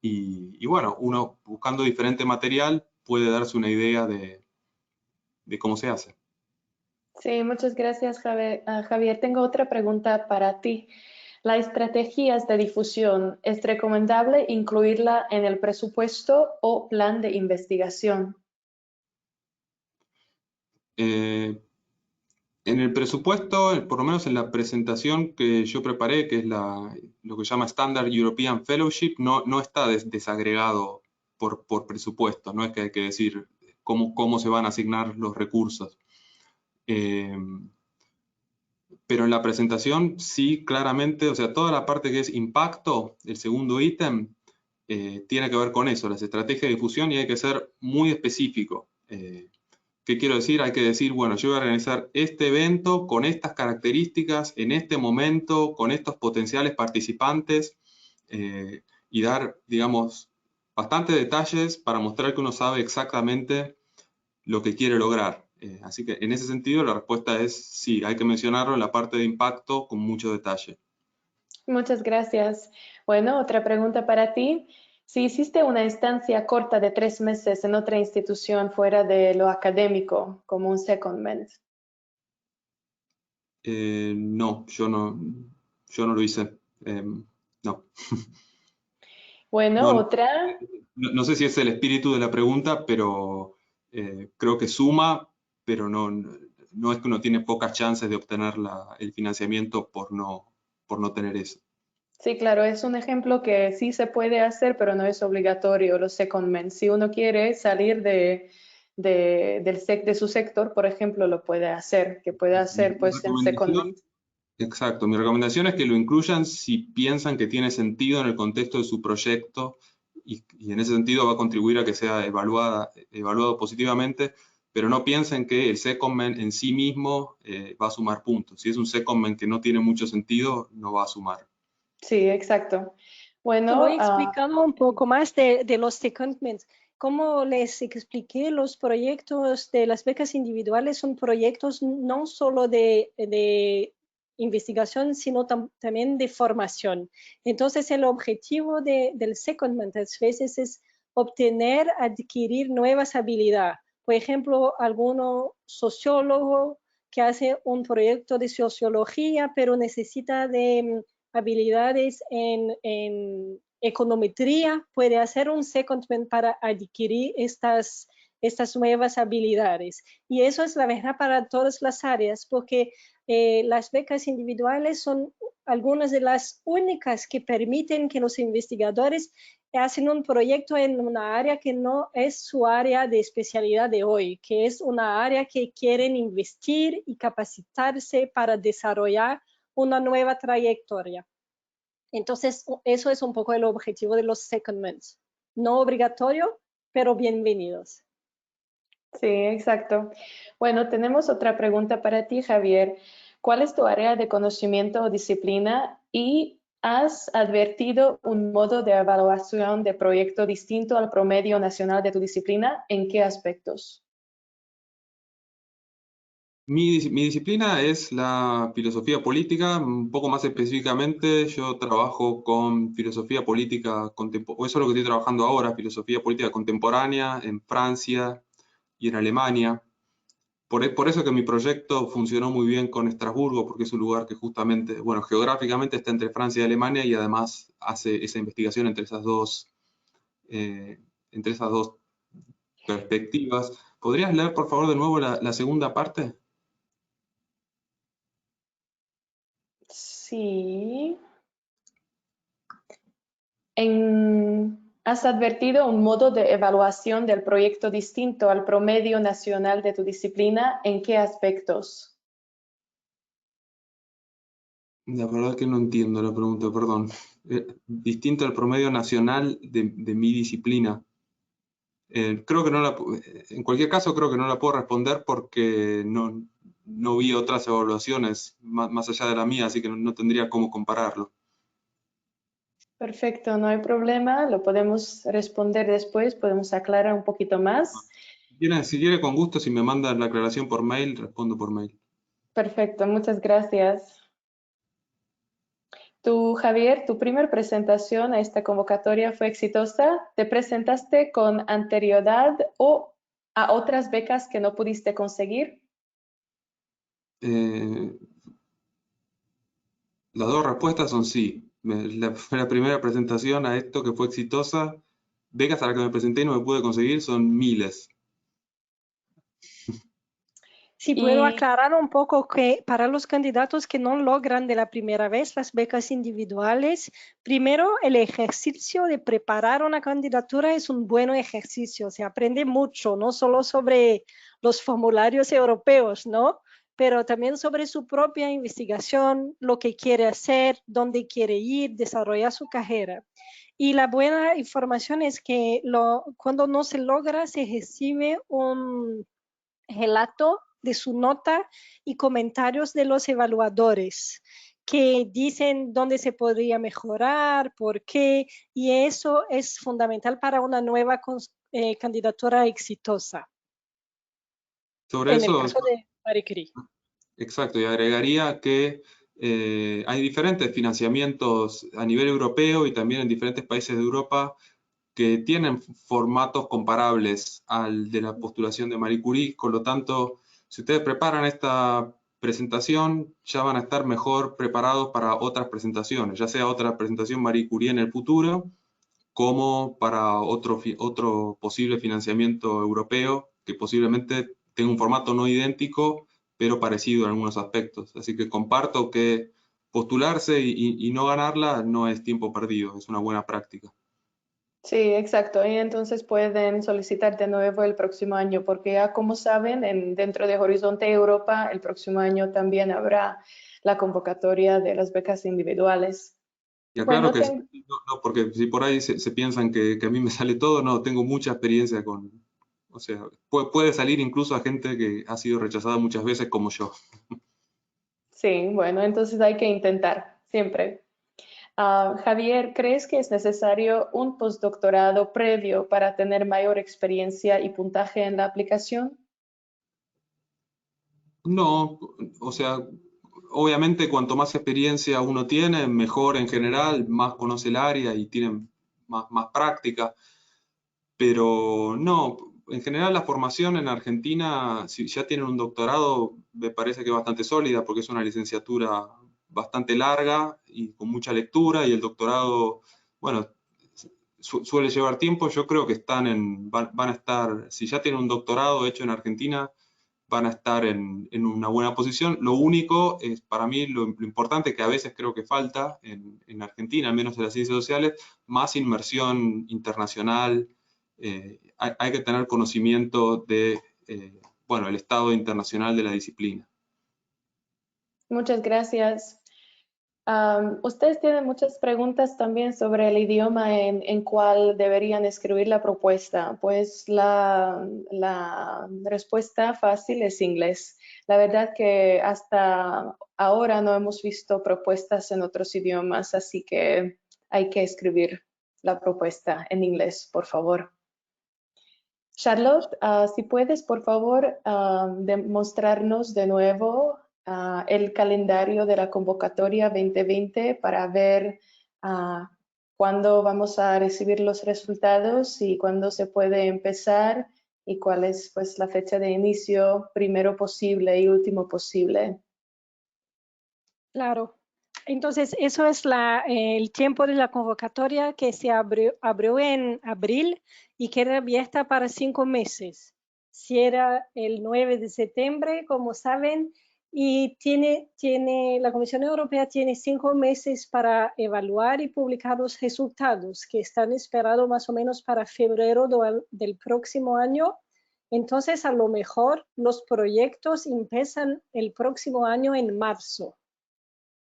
y bueno, uno buscando diferente material puede darse una idea de cómo se hace. Sí, muchas gracias, Javier. Tengo otra pregunta para ti. ¿Las estrategias de difusión es recomendable incluirla en el presupuesto o plan de investigación? En el presupuesto, por lo menos en la presentación que yo preparé, que es lo que se llama Standard European Fellowship, no está desagregado por presupuesto, no es que hay que decir cómo se van a asignar los recursos. Pero en la presentación sí, claramente, o sea, toda la parte que es impacto, el segundo ítem, tiene que ver con eso, las estrategias de difusión, y hay que ser muy específico. ¿Qué quiero decir? Hay que decir, bueno, yo voy a organizar este evento con estas características, en este momento, con estos potenciales participantes, y dar, digamos, bastantes detalles para mostrar que uno sabe exactamente lo que quiere lograr. Así que en ese sentido la respuesta es sí, hay que mencionarlo en la parte de impacto con mucho detalle. Muchas gracias. Bueno, otra pregunta para ti. Si hiciste una estancia corta de 3 meses en otra institución fuera de lo académico, como un secondment. No, yo no lo hice. No. Bueno, No, otra. no sé si es el espíritu de la pregunta, pero creo que suma, pero no es que uno tiene pocas chances de obtener el financiamiento por no tener eso. Sí, claro, es un ejemplo que sí se puede hacer, pero no es obligatorio los secondment. Si uno quiere salir de su sector, por ejemplo, lo puede hacer, que puede hacer Mi pues el secondment. Exacto, mi recomendación es que lo incluyan si piensan que tiene sentido en el contexto de su proyecto y en ese sentido va a contribuir a que sea evaluado positivamente, pero no piensen que el secondment en sí mismo va a sumar puntos. Si es un secondment que no tiene mucho sentido, no va a sumar. Sí, exacto. Te voy Bueno, explicando un poco más de los secondments. Como les expliqué, los proyectos de las becas individuales son proyectos no solo de investigación, sino también de formación. Entonces, el objetivo del secondment a veces es obtener, adquirir nuevas habilidades. Por ejemplo, alguno sociólogo que hace un proyecto de sociología, pero necesita de habilidades en econometría, puede hacer un secondment para adquirir estas nuevas habilidades. Y eso es la verdad para todas las áreas, porque las becas individuales son algunas de las únicas que permiten que los investigadores hacen un proyecto en una área que no es su área de especialidad de hoy, que es una área que quieren investir y capacitarse para desarrollar una nueva trayectoria. Entonces, eso es un poco el objetivo de los secondments. No obligatorio, pero bienvenidos. Sí, exacto. Bueno, tenemos otra pregunta para ti, Javier. ¿Cuál es tu área de conocimiento o disciplina y has advertido un modo de evaluación de proyecto distinto al promedio nacional de tu disciplina? ¿En qué aspectos? Mi disciplina es la filosofía política, un poco más específicamente yo trabajo con filosofía política contemporánea, eso es lo que estoy trabajando ahora, filosofía política contemporánea en Francia y en Alemania. Por eso que mi proyecto funcionó muy bien con Estrasburgo, porque es un lugar que justamente, bueno, geográficamente está entre Francia y Alemania y además hace esa investigación entre esas dos perspectivas. ¿Podrías leer, por favor, de nuevo la segunda parte? Sí. ¿Has advertido un modo de evaluación del proyecto distinto al promedio nacional de tu disciplina? ¿En qué aspectos? La verdad que no entiendo la pregunta, perdón. Distinto al promedio nacional de mi disciplina. Creo que no en cualquier caso creo que no la puedo responder porque no vi otras evaluaciones más allá de la mía, así que no tendría cómo compararlo. Perfecto, no hay problema, lo podemos responder después, podemos aclarar un poquito más. Si quiere, con gusto, si me mandan la aclaración por mail, respondo por mail. Perfecto, muchas gracias. Tú, Javier, tu primera presentación a esta convocatoria fue exitosa. ¿Te presentaste con anterioridad o a otras becas que no pudiste conseguir? Las dos respuestas son sí. La primera presentación a esto que fue exitosa, becas a las que me presenté y no me pude conseguir son miles. Si puedo aclarar un poco que para los candidatos que no logran de la primera vez las becas individuales, primero el ejercicio de preparar una candidatura es un buen ejercicio, se aprende mucho, no solo sobre los formularios europeos, ¿no? Pero también sobre su propia investigación, lo que quiere hacer, dónde quiere ir, desarrollar su carrera. Y la buena información es que cuando no se logra, se recibe un relato de su nota y comentarios de los evaluadores que dicen dónde se podría mejorar, por qué, y eso es fundamental para una nueva candidatura exitosa. Sobre En el eso, caso de Marie Curie. exacto, y agregaría que hay diferentes financiamientos a nivel europeo y también en diferentes países de Europa que tienen formatos comparables al de la postulación de Marie Curie, con lo tanto, si ustedes preparan esta presentación, ya van a estar mejor preparados para otras presentaciones, ya sea otra presentación Marie Curie en el futuro, como para otro posible financiamiento europeo, que posiblemente tenga un formato no idéntico, pero parecido en algunos aspectos. Así que comparto que postularse y no ganarla no es tiempo perdido, es una buena práctica. Sí, exacto. Y entonces pueden solicitar de nuevo el próximo año, porque ya como saben, dentro de Horizonte Europa, el próximo año también habrá la convocatoria de las becas individuales. Y aclaro Bueno, que no, porque si por ahí se piensan que a mí me sale todo, no, tengo mucha experiencia o sea, puede salir incluso a gente que ha sido rechazada muchas veces como yo. sí, bueno, entonces hay que intentar, siempre. Javier, ¿crees que es necesario un postdoctorado previo para tener mayor experiencia y puntaje en la aplicación? No, o sea, obviamente cuanto más experiencia uno tiene, mejor en general, más conoce el área y tiene más práctica, pero no, en general la formación en Argentina, si ya tienen un doctorado, me parece que es bastante sólida porque es una licenciatura bastante larga y con mucha lectura, y el doctorado, bueno, suele llevar tiempo. Yo creo que van a estar, si ya tienen un doctorado hecho en Argentina, van a estar en una buena posición. Lo único es, para mí, lo importante que a veces creo que falta en Argentina, al menos en las ciencias sociales, más inmersión internacional. Hay que tener conocimiento de, bueno, el estado internacional de la disciplina. Muchas gracias. Ustedes tienen muchas preguntas también sobre el idioma en cuál deberían escribir la propuesta. Pues la respuesta fácil es inglés. La verdad que hasta ahora no hemos visto propuestas en otros idiomas, así que hay que escribir la propuesta en inglés, por favor. Charlotte, si puedes, por favor, demostrarnos de nuevo el calendario de la convocatoria 2020 para ver cuándo vamos a recibir los resultados y cuándo se puede empezar y cuál es pues la fecha de inicio primero posible y último posible. Claro. Entonces, eso es el tiempo de la convocatoria que se abrió en abril y queda abierta para 5 meses. Cierra el 9 de septiembre, como saben, y la Comisión Europea tiene 5 meses para evaluar y publicar los resultados, que están esperados más o menos para febrero del próximo año. Entonces, a lo mejor los proyectos empiezan el próximo año en marzo.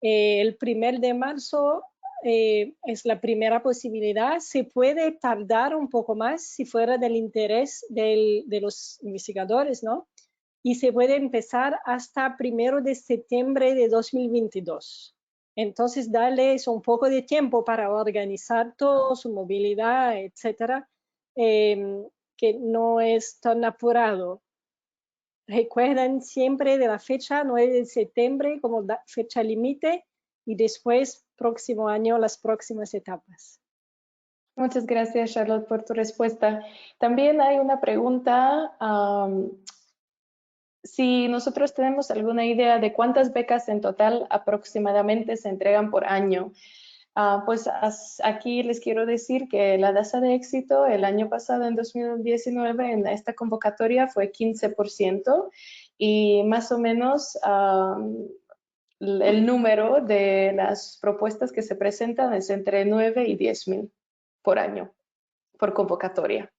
El 1 de marzo es la primera posibilidad. Se puede tardar un poco más si fuera del interés de los investigadores, ¿no? Y se puede empezar hasta 1 de septiembre de 2022. Entonces, darles un poco de tiempo para organizar todo, su movilidad, etcétera, que no es tan apurado. Recuerden siempre de la fecha 9 de septiembre como fecha límite y después, próximo año, las próximas etapas. Muchas gracias, Charlotte, por tu respuesta. También hay una pregunta. Si nosotros tenemos alguna idea de cuántas becas en total aproximadamente se entregan por año, pues aquí les quiero decir que la tasa de éxito el año pasado, en 2019, en esta convocatoria fue 15% y más o menos el número de las propuestas que se presentan es entre 9 y 10.000 por año, por convocatoria.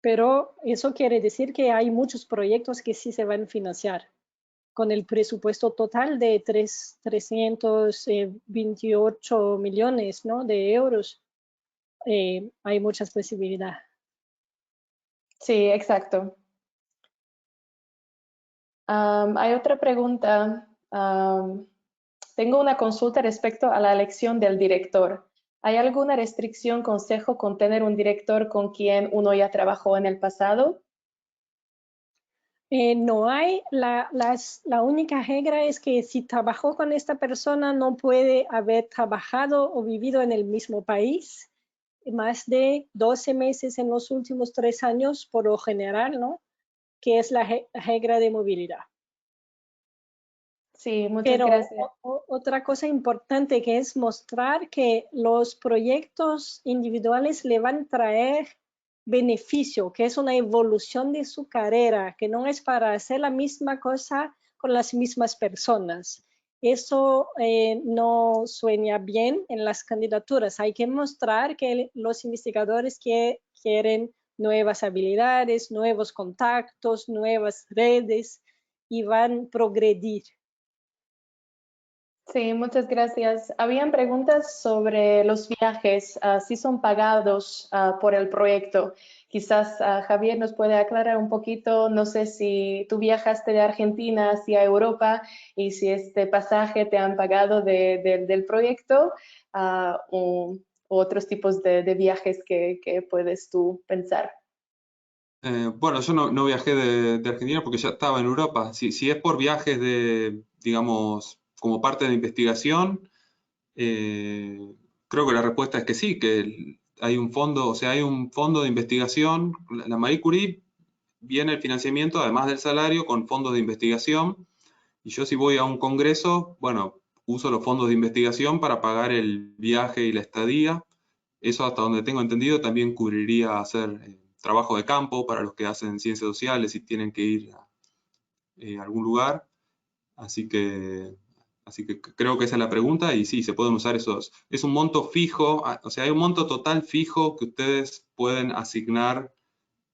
Pero eso quiere decir que hay muchos proyectos que sí se van a financiar. Con el presupuesto total de 328 millones, ¿no?, de euros, hay muchas posibilidades. Sí, exacto. Hay otra pregunta. Tengo una consulta respecto a la elección del director. ¿Hay alguna restricción, consejo con tener un director con quien uno ya trabajó en el pasado? No hay. La única regla es que si trabajó con esta persona no puede haber trabajado o vivido en el mismo país más de 12 meses en los últimos 3 años, por lo general, ¿no?, que es la regla de movilidad. Sí, muchas Pero gracias. otra cosa importante que es mostrar que los proyectos individuales le van a traer beneficio, que es una evolución de su carrera, que no es para hacer la misma cosa con las mismas personas. Eso no suena bien en las candidaturas. Hay que mostrar que los investigadores quieren nuevas habilidades, nuevos contactos, nuevas redes y van a progredir. Sí, muchas gracias. Habían preguntas sobre los viajes, si son pagados por el proyecto. Quizás Javier nos puede aclarar un poquito, no sé si tú viajaste de Argentina hacia Europa y si este pasaje te han pagado del proyecto u otros tipos de viajes que puedes tú pensar. Bueno, yo no viajé de Argentina porque ya estaba en Europa. Si es por viajes digamos, como parte de investigación, creo que la respuesta es que sí, que hay un fondo, o sea, hay un fondo de investigación. La Marie Curie viene el financiamiento, además del salario, con fondos de investigación. Y yo si voy a un congreso, bueno, uso los fondos de investigación para pagar el viaje y la estadía. Eso, hasta donde tengo entendido, también cubriría hacer trabajo de campo para los que hacen ciencias sociales y tienen que ir a algún lugar. Así que creo que esa es la pregunta, y sí, se pueden usar esos. Es un monto fijo, o sea, hay un monto total fijo que ustedes pueden asignar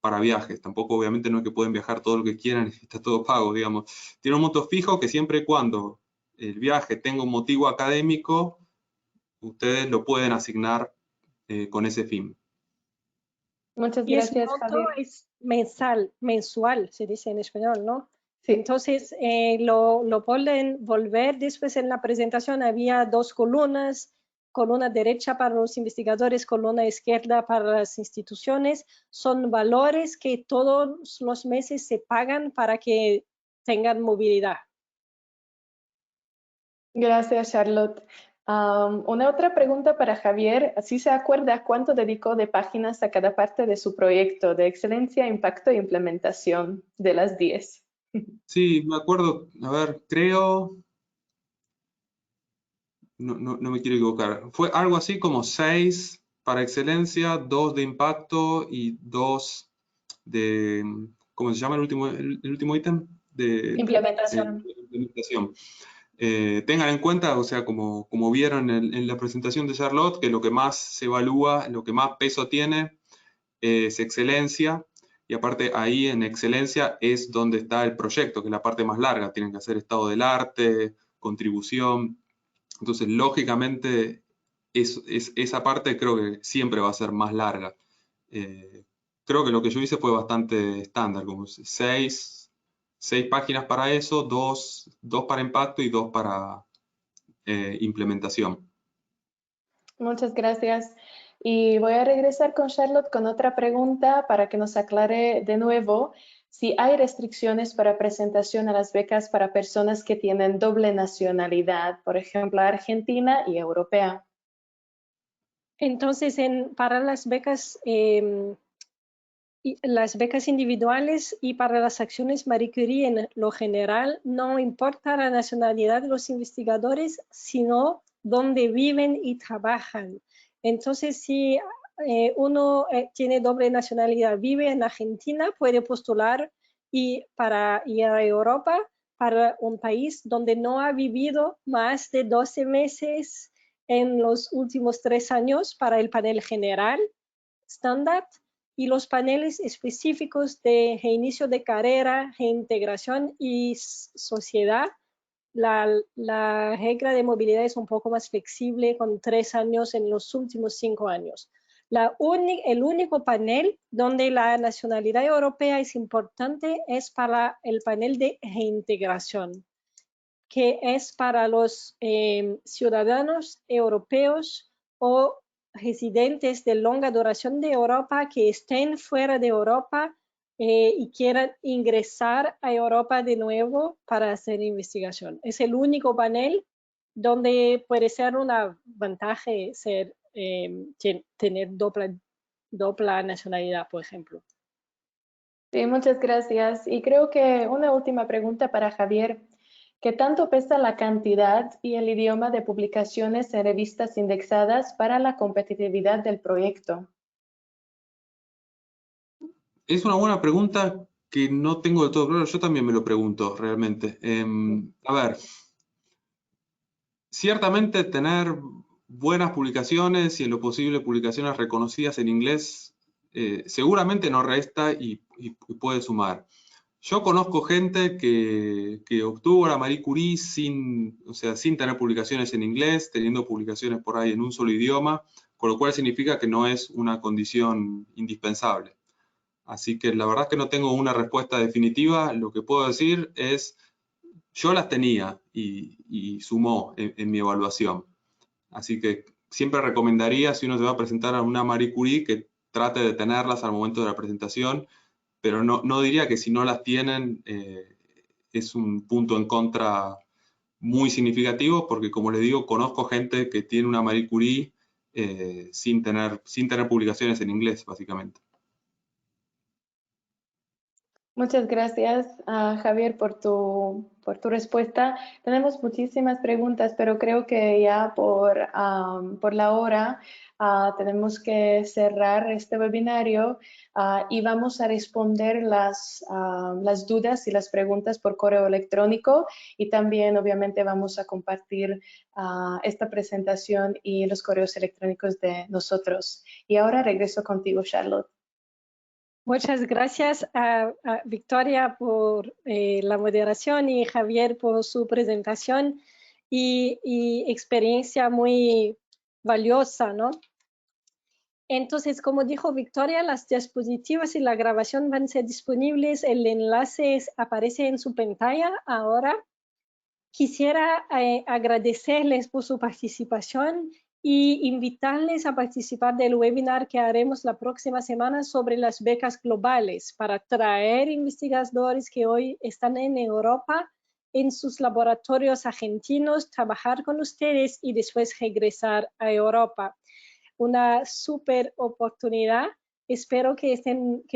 para viajes. Tampoco, obviamente, no es que pueden viajar todo lo que quieran y está todo pago, digamos. Tiene un monto fijo que siempre y cuando el viaje tenga un motivo académico, ustedes lo pueden asignar con ese fin. Muchas Y ese gracias, monto Javier. es mensual, se dice en español, ¿no? Sí. Entonces, lo pueden volver después en la presentación. Había dos columnas, columna derecha para los investigadores, columna izquierda para las instituciones. Son valores que todos los meses se pagan para que tengan movilidad. Gracias, Charlotte. Una otra pregunta para Javier. ¿Sí se acuerda cuánto dedicó de páginas a cada parte de su proyecto de excelencia, impacto e implementación de las 10? Sí, me acuerdo, a ver, creo, no me quiero equivocar, fue algo así como 6 para excelencia, 2 de impacto y 2 de, ¿cómo se llama el último ítem? De Implementación. implementación. Tengan en cuenta, o sea, como vieron en la presentación de Charlotte, que lo que más se evalúa, lo que más peso tiene es excelencia, y aparte ahí en excelencia es donde está el proyecto, que es la parte más larga. Tienen que hacer estado del arte, contribución. Entonces, lógicamente, esa parte creo que siempre va a ser más larga. Creo que lo que yo hice fue bastante estándar, como 6 páginas para eso, 2 para impacto y 2 para implementación. Muchas gracias. Y voy a regresar con Charlotte con otra pregunta para que nos aclare de nuevo si hay restricciones para presentación a las becas para personas que tienen doble nacionalidad, por ejemplo, argentina y europea. Entonces, para las becas individuales y para las acciones Marie Curie en lo general, no importa la nacionalidad de los investigadores, sino dónde viven y trabajan. Entonces, si uno tiene doble nacionalidad, vive en Argentina, puede postular para ir a Europa, para un país donde no ha vivido más de 12 meses en los últimos 3 años para el panel general estándar, y los paneles específicos de reinicio de carrera, reintegración y sociedad. La regla de movilidad es un poco más flexible, con 3 años en los últimos 5 años. El único panel donde la nacionalidad europea es importante es para el panel de reintegración, que es para los ciudadanos europeos o residentes de larga duración de Europa que estén fuera de Europa y quieran ingresar a Europa de nuevo para hacer investigación. Es el único panel donde puede ser una ventaja tener doble nacionalidad, por ejemplo. Sí, muchas gracias. Y creo que una última pregunta para Javier. ¿Qué tanto pesa la cantidad y el idioma de publicaciones en revistas indexadas para la competitividad del proyecto? Es una buena pregunta que no tengo del todo claro. Yo también me lo pregunto realmente. A ver, ciertamente tener buenas publicaciones y en lo posible publicaciones reconocidas en inglés seguramente no resta y puede sumar. Yo conozco gente que obtuvo la Marie Curie sin tener publicaciones en inglés, teniendo publicaciones por ahí en un solo idioma, con lo cual significa que no es una condición indispensable. Así que la verdad es que no tengo una respuesta definitiva. Lo que puedo decir es, yo las tenía y sumó en mi evaluación. Así que siempre recomendaría, si uno se va a presentar a una Marie Curie, que trate de tenerlas al momento de la presentación, pero no diría que si no las tienen es un punto en contra muy significativo, porque como les digo, conozco gente que tiene una Marie Curie sin tener publicaciones en inglés, básicamente. Muchas gracias, Javier, por tu respuesta. Tenemos muchísimas preguntas, pero creo que ya por la hora tenemos que cerrar este webinario y vamos a responder las dudas y las preguntas por correo electrónico, y también obviamente vamos a compartir esta presentación y los correos electrónicos de nosotros. Y ahora regreso contigo, Charlotte. Muchas gracias a Victoria por la moderación y Javier por su presentación y experiencia muy valiosa, ¿no? Entonces, como dijo Victoria, las diapositivas y la grabación van a ser disponibles. El enlace aparece en su pantalla ahora. Quisiera agradecerles por su participación y invitarles a participar del webinar que haremos la próxima semana sobre las becas globales para traer investigadores que hoy están en Europa en sus laboratorios argentinos, trabajar con ustedes y después regresar a Europa. Una súper oportunidad. Espero que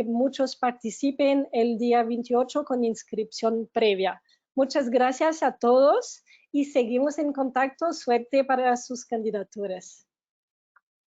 muchos participen el día 28 con inscripción previa. Muchas gracias a todos y seguimos en contacto. Suerte para sus candidaturas.